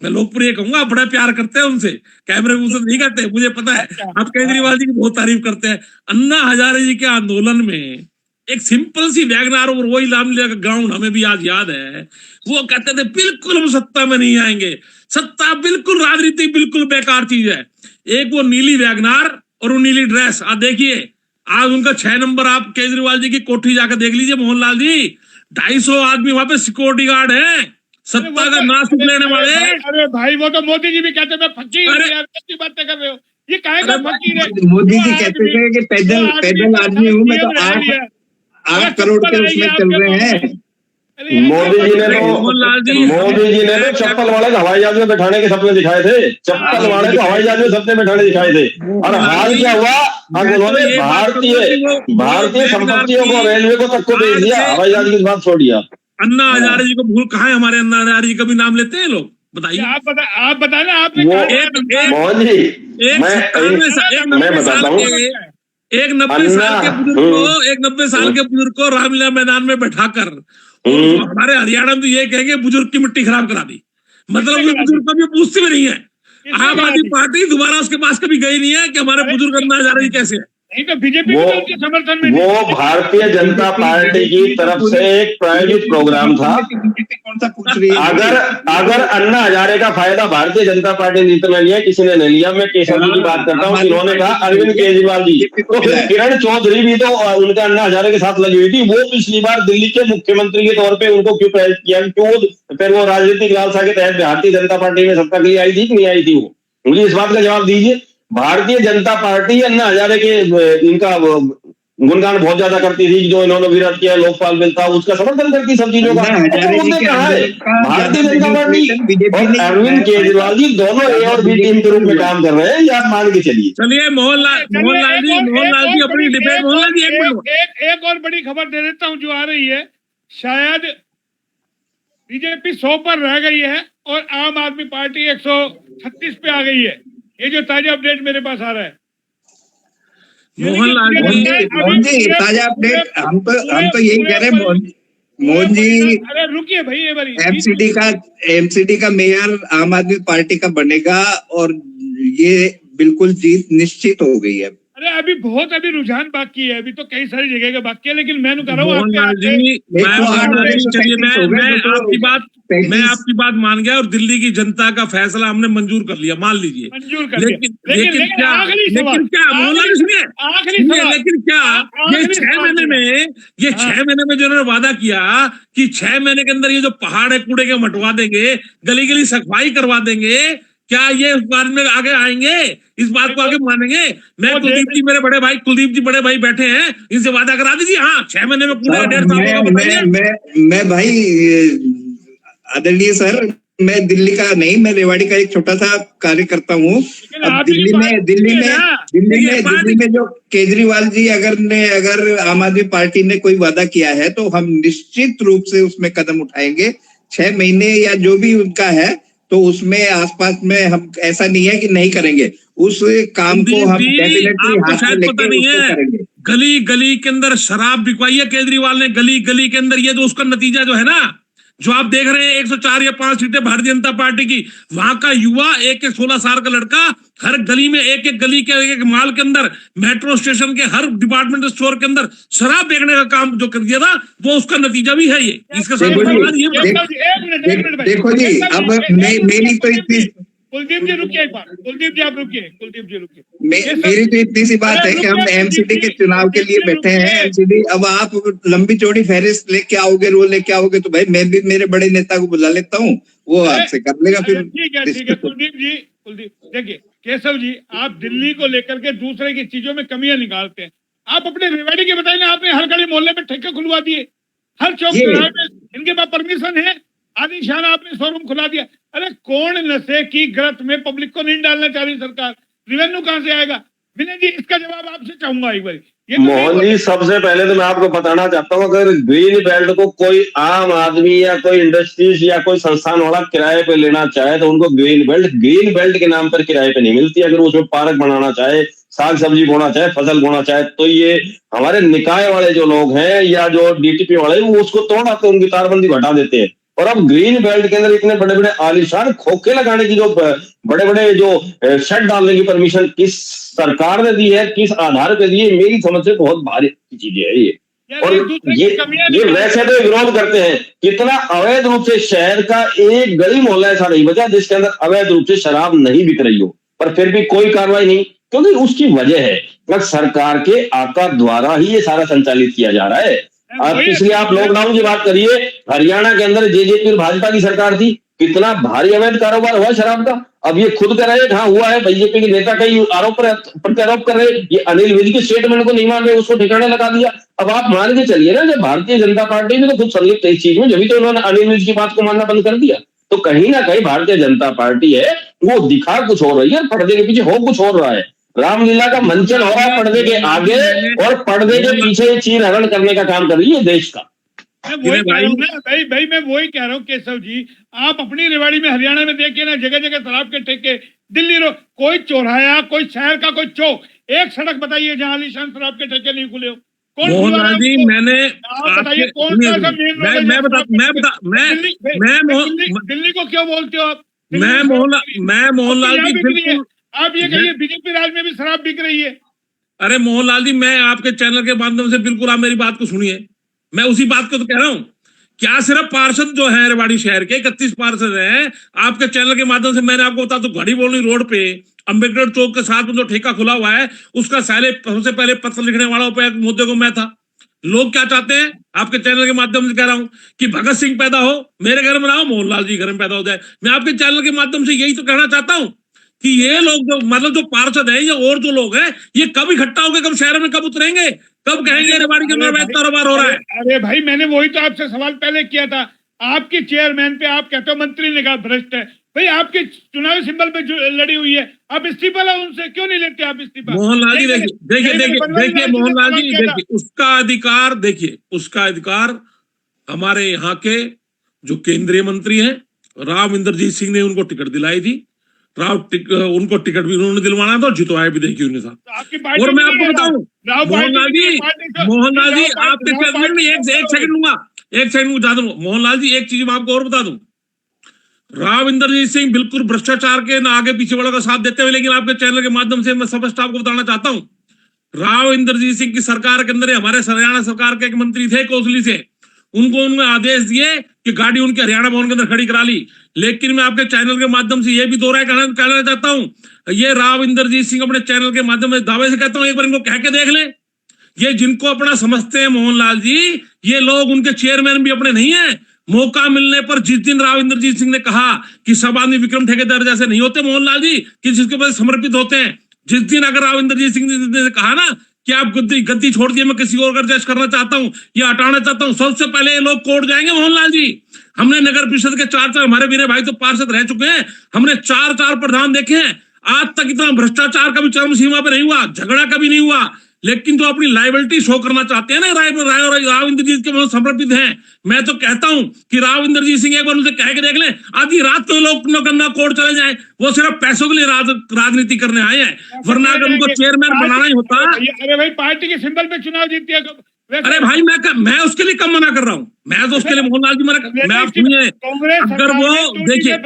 मैं लोकप्रिय कहूंगा, बड़ा प्यार करते हैं उनसे, कैमरे में उनसे नहीं करते, मुझे पता है। आप केजरीवाल जी की बहुत तारीफ करते हैं। अन्ना हजारे जी के आंदोलन में एक सिंपल सी वैगनार और वही रामलीला का ग्राउंड हमें भी आज याद है, वो कहते थे बिल्कुल हम सत्ता में नहीं आएंगे, सत्ता बिल्कुल, राजनीति बिल्कुल बेकार चीज है। एक वो नीली वैगनार और वो नीली ड्रेस, आप देखिए आज उनका 6 नंबर, आप केजरीवाल जी की कोठी जाकर देख लीजिए मोहनलाल जी, 250 आदमी वहां पे सिक्योरिटी गार्ड है, सत्ता का नाश लेने वाले। अरे भाई, वो तो मोदी जी भी कहते थे फकीर, यार कैसी बातें कर रहे हो, ये काहे का फकीर है? मोदी जी कहते थे कि पैदल आदमी हूँ मैं, तो 8 करोड़ के उसमें चल रहे हैं। मोदी जी ने तो चप्पल वाले को हवाई जहाज में बैठाने के सपने दिखाए थे, चप्पल वाले को हवाई जहाज में सपने बैठाने दिखाए थे, और हाल क्या हुआ, अब उन्होंने भारतीय संपत्तियों को, रेलवे को तक को बेच दिया, हवाई जहाज की बात छोड़ दिया। अन्ना हजारे जी को भूल कहाँ है? हमारे अन्ना हजारे जी कभी नाम लेते हैं लोग? बताइए, आप बताए ना आपने। मोहन जी, मैं बताता हूँ, एक 90 साल के बुजुर्ग को रामलीला मैदान में बैठाकर, हमारे हरियाणा में तो ये कहेंगे बुजुर्ग की मिट्टी खराब करा दी, मतलब ये बुजुर्ग कभी पूछते भी नहीं है। आम आदमी पार्टी दोबारा उसके पास कभी गई नहीं है कि हमारे बुजुर्ग अन्ना हजारे जी कैसे है। नहीं तो बीजेपी के समर्थन में, वो भारतीय जनता पार्टी की तरफ से एक प्रायोजित प्रोग्राम था। कौन सा पूछ रही है? अगर अन्ना हजारे का फायदा भारतीय जनता पार्टी ने इतना लिया, किसी ने नहीं लिया। मैं केशव जी की बात करता हूँ, इन्होंने कहा अरविंद केजरीवाल जी, तो फिर किरण चौधरी भी तो उनका अन्ना हजारे के साथ लगी हुई थी। वो पिछली बार दिल्ली के मुख्यमंत्री के तौर पर उनको क्यों प्रेरित किया, क्यों फिर वो राजनीतिक लालसा के तहत भारतीय जनता पार्टी में सत्ता के लिए आई थी कि नहीं आई थी? वो मुझे इस बात का जवाब दीजिए। भारतीय जनता पार्टी अन्ना हजारे के इनका गुणगान बहुत ज्यादा करती थी, जो इन्होंने विरोध किया, लोकपाल बिल था, उसका समर्थन करती सब चीजों का। भारतीय जनता पार्टी और अरविंद केजरीवाल जी दोनों ए और बी टीम के रूप में काम कर रहे हैं, ये आप मान के चलिए। चलिए मोहनलाल जी अपनी डिबेट, मोहनलाल जी एक और बड़ी खबर दे देता हूँ जो आ रही है, शायद बीजेपी 100 पर रह गई है और आम आदमी पार्टी 136 पे आ गई है। ये जो ताजा अपडेट मेरे पास आ रहा है मोहनलाल जी, ताजा अपडेट हम तो यही कह रहे हैं मोहन जी। अरे रुकिए भाई, ये बारी एमसीडी का मेयर आम आदमी पार्टी का बनेगा और ये बिल्कुल जीत निश्चित हो गई है। अरे अभी रुझान बाकी है, अभी तो कई सारी जगह का बाकी है, लेकिन मैं कह रहा हूँ मैं आपकी बात मान गया और दिल्ली की जनता का फैसला हमने मंजूर कर लिया, मान लीजिए मंजूर कर लिया। लेकिन क्या मोहनलाल सुनिए, लेकिन क्या ये 6 महीने में जो उन्होंने वादा किया कि 6 महीने के अंदर ये जो पहाड़ है कूड़े के हटवा देंगे, गली गली सफाई करवा देंगे, क्या ये इस बात में आगे आएंगे? इस बात को आगे मानेंगे? मैं कुलदीप जी, मेरे बड़े भाई कुलदीप जी बड़े भाई बैठे हैं, इनसे वादा करा दीजिए। हाँ, 6 महीने में पूरा 1.5 मैं भाई आदरणीय सर, मैं दिल्ली का नहीं, मैं रेवाड़ी का एक छोटा सा कार्य करता हूँ। अब दिल्ली में जो केजरीवाल जी अगर आम आदमी पार्टी ने कोई वादा किया है तो हम निश्चित रूप से उसमें कदम उठाएंगे। 6 महीने या जो भी उनका है, तो उसमें आसपास में हम ऐसा नहीं है कि नहीं करेंगे, उस काम को हम डेफिनेटली हाथ में लेके उसको करेंगे। गली गली के अंदर शराब बिकवाई है केजरीवाल ने, गली गली के अंदर। ये जो उसका नतीजा जो है ना, जो आप देख रहे हैं 104 या 5 सीटें भारतीय जनता पार्टी की, वहां का युवा एक 16 साल का लड़का हर गली में, एक गली के एक माल के अंदर, मेट्रो स्टेशन के हर डिपार्टमेंट स्टोर के अंदर शराब बेचने का काम जो कर दिया था, वो उसका नतीजा भी है ये। इसके साथ देखो जी, अब मेरी तो इतनी, कुलदीप जी रुकिए एक बार, कुलदीप जी आप रुकिए, कुलदीप जी रुकिए। मेरी तो इतनी सी बात है कि हम एमसीडी के चुनाव के लिए बैठे हैं। एमसीडी, अब आप लंबी चौड़ी फहरिस्त लेके आओगे, रोल लेके आओगे, तो भाई मैं भी मेरे बड़े नेता को बुला लेता हूँ, वो आपसे कर लेगा फिर। ठीक है कुलदीप जी, कुलदीप देखिए, केशव जी आप दिल्ली को लेकर के दूसरे की चीजों में कमियां निकालते हैं। आप अपने रेवाड़ी के बताइए, आपने हर गली मोहल्ले में ठेके खुलवा दिए, हर चौक चौराहे में इनके पास परमिशन है, आलीशान आपने शोरूम खुला दिया। अरे कौन नशे की ग्रत में पब्लिक को नहीं डालना चाह रही सरकार, रेवेन्यू कहां से आएगा? विनय जी इसका जवाब आपसे चाहूंगा एक बार। मोहन जी, सबसे पहले तो मैं आपको बताना चाहता हूँ, अगर ग्रीन बेल्ट को कोई आम आदमी या कोई इंडस्ट्रीज या कोई संस्थान वाला किराए पे लेना चाहे तो उनको ग्रीन बेल्ट के नाम पर किराए पे नहीं मिलती। अगर उसमें पार्क बनाना चाहे, साग सब्जी बोना चाहे, फसल बोना चाहे, तो ये हमारे निकाय वाले जो लोग हैं या जो डीटीपी वाले, वो उसको तोड़ आते, उनकी तारबंदी हटा देते हैं। और अब ग्रीन बेल्ट के अंदर इतने बड़े बड़े आलीशान खोखे लगाने की, जो बड़े बड़े जो शेड डालने की परमिशन किस सरकार ने दी है, किस आधार पे दी है, मेरी समझ से बहुत भारी चीजें है ये। और ये वैसे तो विरोध करते हैं, कितना अवैध रूप से शहर का एक गली मोहल्ला ऐसा नहीं बचा जिसके अंदर अवैध रूप से शराब नहीं बिक रही हो, पर फिर भी कोई कार्रवाई नहीं, क्योंकि उसकी वजह है सरकार के आका द्वारा ही ये सारा संचालित किया जा रहा है। इसलिए आप लॉकडाउन की बात करिए, हरियाणा के अंदर जेजेपी भाजपा की सरकार थी, कितना भारी अवैध कारोबार हुआ शराब का। अब ये खुद कर रहे, हाँ हुआ है, बीजेपी के नेता कई आरोप प्रत्यारोप कर रहे, ये अनिल विज के स्टेटमेंट को नहीं मान रहे, उसको ठिकाने लगा दिया। अब आप मान के चलिए ना, जब भारतीय जनता पार्टी ने तो खुद संलिप्त इस चीज में, जब तो उन्होंने अनिल विज की बात को मानना बंद कर दिया। तो कहीं ना कहीं भारतीय जनता पार्टी है वो दिखा कुछ हो रही है, पर्दे के पीछे हो कुछ हो रहा है। रामलीला का मंचन हो रहा है पर्दे के आगे, और पर्दे के पीछे चीर हरण करने का काम कर रही है देश का। भाई मैं वही कह रहा हूँ केशव जी, आप अपनी रेवाड़ी में हरियाणा में देखिए ना, जगह जगह शराब के ठेके, दिल्ली कोई चौराहा, कोई शहर का कोई चौक, एक सड़क बताइए जहां आलीशान शराब के ठेके नहीं खुले हो। मोहनलाल जी, मैंने बताइए कौन सा दिल्ली को क्यों बोलते हो आप? मैं मोहनलाल जी बिल्कुल, आप ये कहिए बीजेपी राज में भी शराब बिक रही है। अरे मोहनलाल जी, मैं आपके चैनल के माध्यम से बिल्कुल आप मेरी बात को सुनिए, मैं उसी बात को तो कह रहा हूं। क्या सिर्फ पार्षद जो है रेवाड़ी शहर के 31 पार्षद हैं, आपके चैनल के माध्यम से मैंने आपको बता तो घड़ी बोलनी रोड पे अंबेडकर चौक के साथ में जो ठेका खुला हुआ है, उसका सबसे पहले पत्र लिखने वालों पे मुद्दे को मैं था। लोग क्या चाहते हैं, आपके चैनल के माध्यम से कह रहा हूं कि भगत सिंह पैदा हो मेरे घर में ना हो, मोहनलाल जी घर में पैदा हो जाए। मैं आपके चैनल के माध्यम से यही तो कहना चाहता हूं कि ये लोग जो मतलब जो पार्षद हैं या और जो लोग हैं, ये कब इकट्ठा होंगे, कब शहर में कब उतरेंगे, कब कहेंगे रेवाड़ी के अंदर अवैध कारोबार हो रहा है। अरे भाई मैंने वही तो आपसे सवाल पहले किया था, आपके चेयरमैन पे आप कहते हो मंत्री ने कहा भ्रष्ट है। भाई आपके चुनावी सिंबल पे जो लड़ी हुई है, आप इस्तीफा ला, उनसे क्यों नहीं लेते आप इस्तीफा? मोहनलाल जी देखिए मोहनलाल जी देखिए, उसका अधिकार हमारे यहाँ के जो केंद्रीय मंत्री हैं राव इंद्रजीत सिंह ने उनको टिकट दिलाई थी। उनको टिकट भी उन्होंने दिलवाना था, जितवाया भी देखिए उन्हें था। और मैं आपको बताऊं मोहनलाल जी आपके चैनल में एक सेकंड लूंगा, बता दूं मोहनलाल जी, एक चीज मैं आपको और बता दूं, राव इंद्रजीत सिंह बिल्कुल भ्रष्टाचार के ना आगे पीछे वालों का साथ देते हुए, लेकिन आपके चैनल के माध्यम से मैं स्पष्ट आपको बताना चाहता हूं, राव इंद्रजीत सिंह की सरकार के अंदर हमारे हरियाणा सरकार के एक मंत्री थे कोसली से, उन्होंने आदेश दिए कि गाड़ी उनके हरियाणा भवन के अंदर खड़ी करा ली। लेकिन मैं आपके चैनल के माध्यम से यह भी दोहराए कहना चाहता हूं, ये राव इंद्रजीत सिंह अपने चैनल के माध्यम से दावे से कहता हूं, एक बार इनको कह के देख ले, ये जिनको अपना समझते हैं मोहनलाल जी, ये लोग उनके चेयरमैन भी अपने नहीं है। मौका मिलने पर जिस दिन राव इंद्रजीत सिंह ने कहा कि सब आदमी विक्रम ठेकेदार जैसे नहीं होते मोहनलाल जी, कि जिसके पास समर्पित होते हैं, जिस दिन अगर राव इंद्रजीत सिंह ने कहा ना कि आप गद्दी छोड़ दिए, मैं किसी और का एडजस्ट करना चाहता हूं या हटाना चाहता हूं, सबसे पहले ये लोग कोर्ट जाएंगे मोहनलाल जी। हमने नगर परिषद के 4 हमारे विनय भाई तो पार्षद रह चुके हैं, हमने 4 प्रधान देखे हैं, आज तक इतना भ्रष्टाचार कभी चरम सीमा पे नहीं हुआ, झगड़ा कभी नहीं हुआ। लेकिन जो अपनी लाइबिलिटी शो करना चाहते हैं ना राव इंद्रजीत के समर्पित हैं, मैं तो कहता हूं कि राव इंद्रजीत सिंह एक बार उनसे कह के देख लें, आधी रात को लोग गन्ना कोर्ट चले जाएं, वो सिर्फ पैसों के लिए राजनीति करने आए हैं, वरना अगर उनको चेयरमैन बनाना ही होता। अरे भाई पार्टी के सिंबल पे चुनाव जीती है, अरे भाई मैं उसके लिए कम मना कर रहा हूँ, मैं तो उसके लिए मोहनलाल जी मैं आप सुनिए, अगर वो देखिए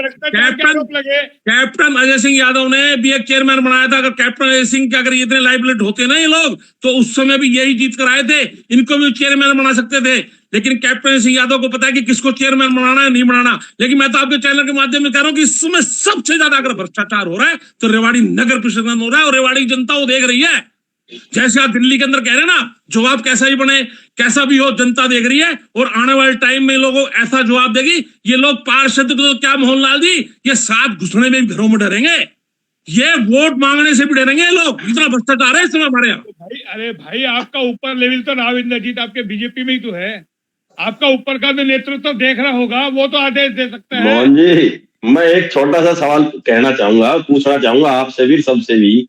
कैप्टन अजय सिंह यादव ने भी एक चेयरमैन बनाया था, अगर कैप्टन अजय सिंह के अगर इतने लाइबिलिट होते ना ये लोग, तो उस समय भी यही जीत कर आए थे, इनको भी चेयरमैन बना सकते थे। लेकिन कैप्टन अजय सिंह यादव को पता है कि किसको चेयरमैन बनाना है, नहीं बनाना। लेकिन मैं तो आपके चैनल के माध्यम में कह रहा हूँ कि इस समय सबसे ज्यादा अगर भ्रष्टाचार हो रहा है तो रेवाड़ी नगर परिषद में हो रहा है, और रेवाड़ी जनता वो देख रही है। जैसे आप दिल्ली के अंदर कह रहे हैं ना, जवाब कैसा ही बने कैसा भी हो जनता देख रही है, और आने वाले टाइम में लोगों ऐसा जवाब देगी। ये लोग पार्षद तो क्या मोहनलाल जी, ये 7 घुसने में घरों में डरेंगे, ये वोट मांगने से भी डरेंगे लोग, इतना भ्रष्टाचार है इस समय हमारे यहाँ। भाई अरे भाई, आपका ऊपर लेवल तो राव इंद्रजीत आपके बीजेपी में ही तो है, आपका ऊपर का जो नेतृत्व तो देख रहा होगा, वो तो आदेश दे सकता है। मोहन जी, मैं एक छोटा सा सवाल कहना चाहूंगा, पूछना चाहूंगा आपसे भी, सबसे भी।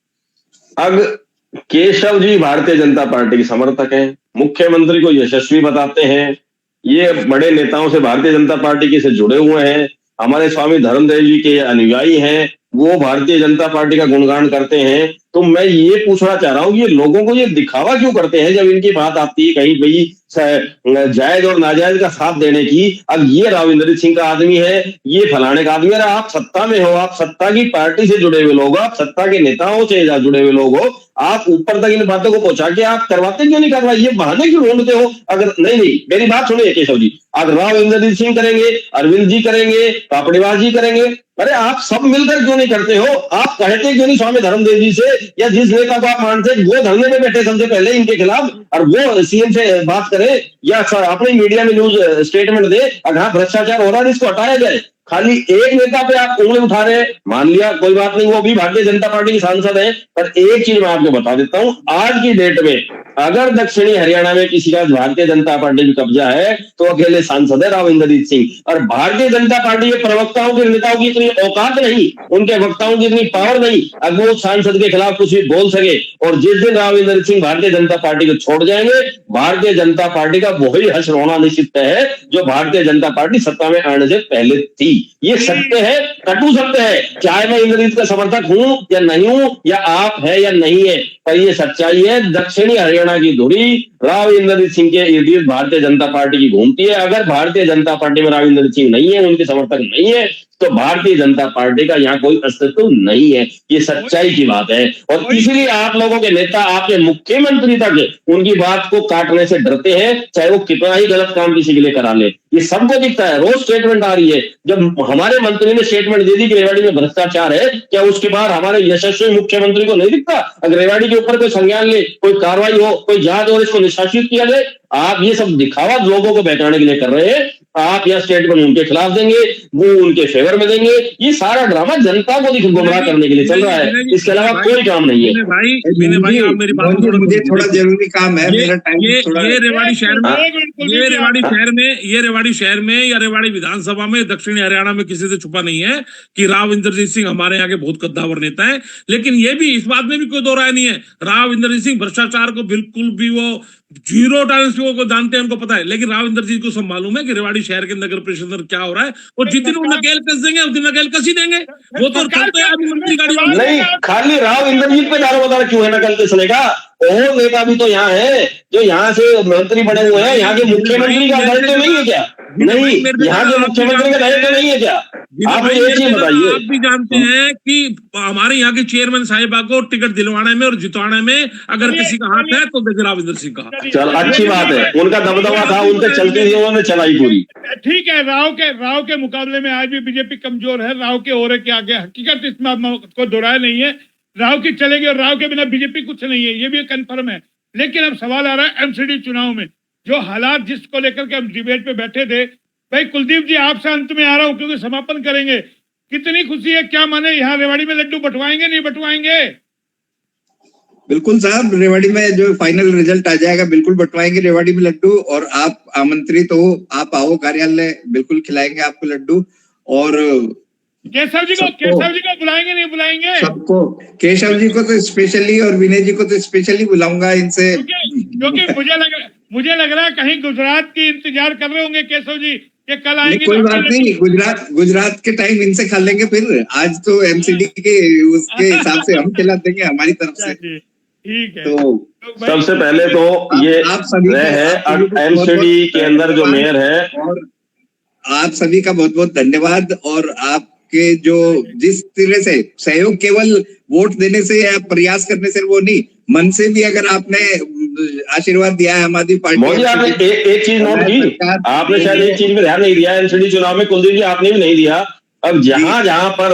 अब केशव जी भारतीय जनता पार्टी के समर्थक हैं, मुख्यमंत्री को यशस्वी बताते हैं, ये बड़े नेताओं से भारतीय जनता पार्टी के से जुड़े हुए हैं, हमारे स्वामी धर्मदेव जी के अनुयायी हैं, वो भारतीय जनता पार्टी का गुणगान करते हैं। तो मैं ये पूछना चाह रहा हूँ, ये लोगों को ये दिखावा क्यों करते हैं जब इनकी बात आती है कहीं भाई जायज और नाजायज का साथ देने की। अब ये राव इंद्रजीत सिंह का आदमी है, ये फलाने का आदमी है। आप सत्ता में हो, आप सत्ता की पार्टी से जुड़े हुए लोग, आप सत्ता के नेताओं से जुड़े हुए लोग हो, आप ऊपर तक इन बातों को पहुंचा के आप करवाते क्यों नहीं करवाए? ये बहाने क्यों ढूंढते हो? अगर नहीं मेरी बात सुनिए केशव जी, अगर राव इंद्रजीत सिंह करेंगे, अरविंद जी करेंगे, पापड़ीवाल जी करेंगे, अरे आप सब मिलकर क्यों नहीं करते हो? आप कहते क्यों नहीं स्वामी धर्मदेव जी से, या जिस नेता को आप मानते वो धरने में बैठे सबसे पहले इनके खिलाफ, और वो सीएम से बात करे, या अपनी मीडिया में न्यूज स्टेटमेंट दे, अगर हाँ भ्रष्टाचार हो रहा है इसको हटाया जाए। खाली एक नेता पे आप उंगली उठा रहे हैं, मान लिया कोई बात नहीं, वो भी भारतीय जनता पार्टी के सांसद है, पर एक चीज मैं आपको बता देता हूं, आज की डेट में अगर दक्षिणी हरियाणा में किसी का भारतीय जनता पार्टी में कब्जा है तो अकेले सांसद है राव इंद्रजीत सिंह। और भारतीय जनता पार्टी के प्रवक्ताओं के नेताओं की इतनी औकात नहीं, उनके वक्ताओं की इतनी पावर नहीं, अब वो सांसद के खिलाफ कुछ भी बोल सके। और जिस दिन राव इंद्रजीत सिंह भारतीय जनता पार्टी को छोड़ जाएंगे, भारतीय जनता पार्टी का वही हश्र होना निश्चित है जो भारतीय जनता पार्टी सत्ता में आने से पहले थी। ये सत्य है, कटु सत्य है, चाहे मैं इंद्रजीत का समर्थक हूं या नहीं हूं, या आप है या नहीं है, पर ये सच्चाई है। दक्षिणी हरियाणा की धुरी राव इंद्रजीत सिंह के इर्द गिर्द भारतीय जनता पार्टी की घूमती है। अगर भारतीय जनता पार्टी में राव इंद्रजीत सिंह नहीं है, उनके समर्थक नहीं है, तो भारतीय जनता पार्टी का यहाँ कोई अस्तित्व नहीं है। ये सच्चाई की बात है, और इसलिए आप लोगों के नेता, आपके मुख्यमंत्री तक उनकी बात को काटने से डरते हैं, चाहे वो कितना ही गलत काम किसी के लिए करा ले। ये सबको दिखता है, रोज स्टेटमेंट आ रही है। जब हमारे मंत्री ने स्टेटमेंट दे दी कि रेवाड़ी में भ्रष्टाचार है, क्या उसके बाद हमारे यशस्वी मुख्यमंत्री को नहीं दिखता? अगर रेवाड़ी के ऊपर कोई संज्ञान ले, कोई कार्रवाई हो, कोई जांच और इसको निष्कासित किया जाए। आप ये सब दिखावा लोगों को बहकाने के लिए कर रहे हैं। आप यह स्टेटमेंट उनके खिलाफ देंगे, वो उनके फेवर में देंगे, ये सारा ड्रामा जनता को गुमराह करने के लिए चल रहा है, इसके अलावा कोई काम नहीं है। भाई आप मेरी बात, मुझे थोड़ा जरूरी काम है, मेरा टाइम थोड़ा। ये रेवाड़ी शहर में या रेवाड़ी विधानसभा में दक्षिणी हरियाणा में किसी से छुपा नहीं है कि राव इंद्रजीत सिंह हमारे यहाँ के बहुत कद्दावर नेता है। लेकिन ये भी, इस बात में भी कोई दो राय नहीं है, राव इंद्रजीत सिंह भ्रष्टाचार को बिल्कुल भी वो जीरो टॉलरेंस को जानते हैं, उनको पता है। लेकिन राव इंद्रजीत को सब मालूम है कि रेवाड़ी शहर के नगर परिषद में क्या हो रहा है, और जिस दिन वो नकेल कस देंगे उस दिन नकेल कस ही देंगे। वो तो मंत्री गाड़ी नहीं, खाली राव इंद्रजीत पे दारोमदार क्यों है नकल कसने का? और नेता भी तो यहाँ है जो यहाँ से मंत्री बने हुए हैं। यहाँ के मुख्यमंत्री का दायित्व नहीं है क्या? नहीं, यहाँ के मुख्यमंत्री का दायित्व नहीं है क्या? आप ये चीज बताइए। आप भी जानते हैं कि हमारे यहाँ के चेयरमैन साहिबा को टिकट दिलवाने में और जितवाने में अगर किसी का हाथ है तो देखिए राव इंद्र सिंह का। चल, अच्छी बात है, उनका दबदबा था, उनके चलते ही उन्होंने चलाई पूरी। ठीक है, राव के मुकाबले में आज भी बीजेपी कमजोर है। राव के ओरे के आगे हकीकत इसमें को दोहराया नहीं है, राव की चलेगी, और राव के बिना बीजेपी कुछ नहीं है, ये भी कंफर्म है। लेकिन अब सवाल आ रहा है एमसीडी चुनाव में जो हालात जिसको लेकर के हम डिबेट पे बैठे थे। भाई कुलदीप जी, आपसे अंत में आ रहा हूं क्योंकि समापन करेंगे। कितनी खुशी है, क्या माने यहाँ रेवाड़ी में लड्डू बंटवाएंगे नहीं बंटवाएंगे? बिल्कुल साहब, रेवाड़ी में जो फाइनल रिजल्ट आ जाएगा बिल्कुल बंटवाएंगे रेवाड़ी में लड्डू। और आप आमंत्रित हो, आप आओ कार्यालय, बिल्कुल खिलाएंगे आपको लड्डू। और केशव जी को बुलाएंगे नहीं बुलाएंगे? सबको, केशव जी को तो स्पेशली और विनय जी को तो स्पेशली बुलाऊंगा इनसे, क्योंकि मुझे लग रहा है कहीं गुजरात की इंतजार कर रहे होंगे केशव जी, ये कल आएंगे। कोई बात नहीं, गुजरात के टाइम इनसे खा लेंगे फिर। आज तो एमसीडी के उसके हिसाब से हम खिला देंगे हमारी तरफ से। ठीक है। तो भाई, सबसे पहले तो ये आप सभी वह है एमसीडी के अंदर जो मेयर है, और आप सभी का बहुत बहुत धन्यवाद। और आपके जो जिस तरह से सहयोग केवल वोट देने से या प्रयास करने से वो नहीं, मन से भी अगर आपने आशीर्वाद दिया है आम आदमी मोदी आपने पार्टी एक चीज नोट की, आपने शायद एक चीज में ध्यान नहीं दिया एमसीडी चुनाव में, कुलदीप जी आपने भी नहीं दिया। अब जहां जहां पर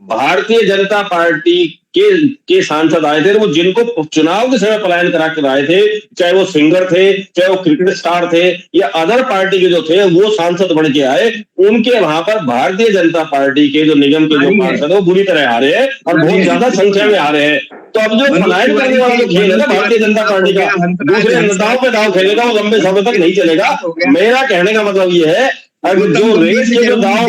भारतीय जनता पार्टी के सांसद आए थे, वो जिनको चुनाव के समय पलायन करा के आए थे, चाहे वो सिंगर थे, चाहे वो क्रिकेट स्टार थे, या अदर पार्टी के जो थे वो सांसद बन के आए, उनके वहां पर भारतीय जनता पार्टी के जो निगम के जो पार्षद है वो बुरी तरह आ रहे हैं और बहुत ज्यादा संख्या में आ रहे हैं। तो अब जो पलायन करने वाला जो खेल है ना भारतीय जनता पार्टी का, दूसरे नेताओं पे दाव खेलेगा, वो लंबे समय तक नहीं चलेगा। मेरा कहने का मतलब ये है, जो रेस के जो दाव,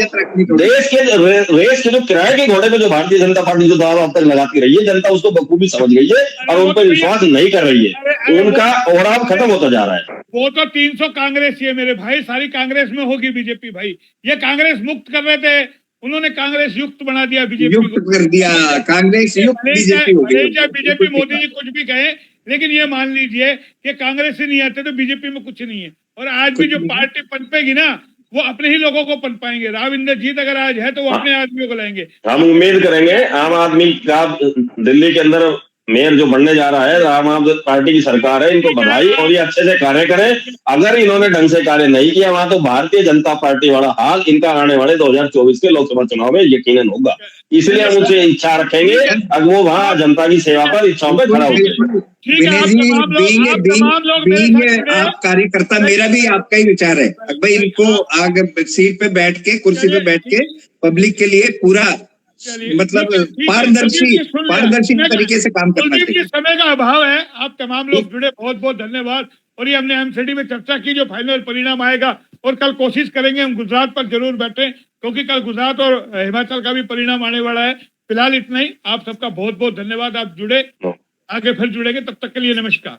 रेस के जो किराए के घोड़े पे जो भारतीय जनता पार्टी जो दाव अब तक लगाती रही है, जनता उसको बखूबी समझ गई है और उन पर विश्वास नहीं कर रही है, उनका ओढ़ाव खत्म होता जा रहा है। वो तो 300 कांग्रेस है मेरे भाई, सारी कांग्रेस में होगी बीजेपी भाई। ये कांग्रेस मुक्त कर रहे थे, उन्होंने कांग्रेस युक्त बना दिया, बीजेपी युक्त कर दिया, कांग्रेस युक्त बीजेपी हो गई। बीजेपी मोदी जी कुछ भी कहे, लेकिन ये मान लीजिए कि कांग्रेस ही नहीं आते तो बीजेपी में कुछ नहीं है। और आज भी जो पार्टी पनपेगी ना, वो अपने ही लोगों को पनपाएंगे। राव इंद्रजीत अगर आज है तो वो अपने आदमियों को लाएंगे। हम उम्मीद करेंगे आम आदमी का दिल्ली के अंदर मेयर जो बनने जा रहा है, आम आदमी पार्टी की सरकार है, इनको बधाई, और ये अच्छे से कार्य करें। अगर इन्होंने ढंग से कार्य नहीं किया वहां, तो भारतीय जनता पार्टी वाला हाल इनका आने वाले 2024 के लोकसभा चुनाव में यकीनन होगा। इसलिए हम उनसे इच्छा रखेंगे अगर वो वहां जनता की सेवा पर इच्छाओं पर खड़ा होगा। आप कार्यकर्ता, मेरा भी आपका ही विचार है भाई, इनको आगे सीट पे बैठ के, कुर्सी पे बैठ के पब्लिक के लिए पूरा मतलब पारदर्शी तरीके से काम करना चाहिए। समय का अभाव है, आप तमाम लोग जुड़े, बहुत बहुत धन्यवाद। और ये हमने एमसीडी में चर्चा की, जो फाइनल परिणाम आएगा, और कल कोशिश करेंगे हम गुजरात पर जरूर बैठे, क्योंकि कल गुजरात और हिमाचल का भी परिणाम आने वाला है। फिलहाल इतना ही, आप सबका बहुत बहुत धन्यवाद, आप जुड़े, आगे फिर जुड़ेंगे, तब तक के लिए नमस्कार।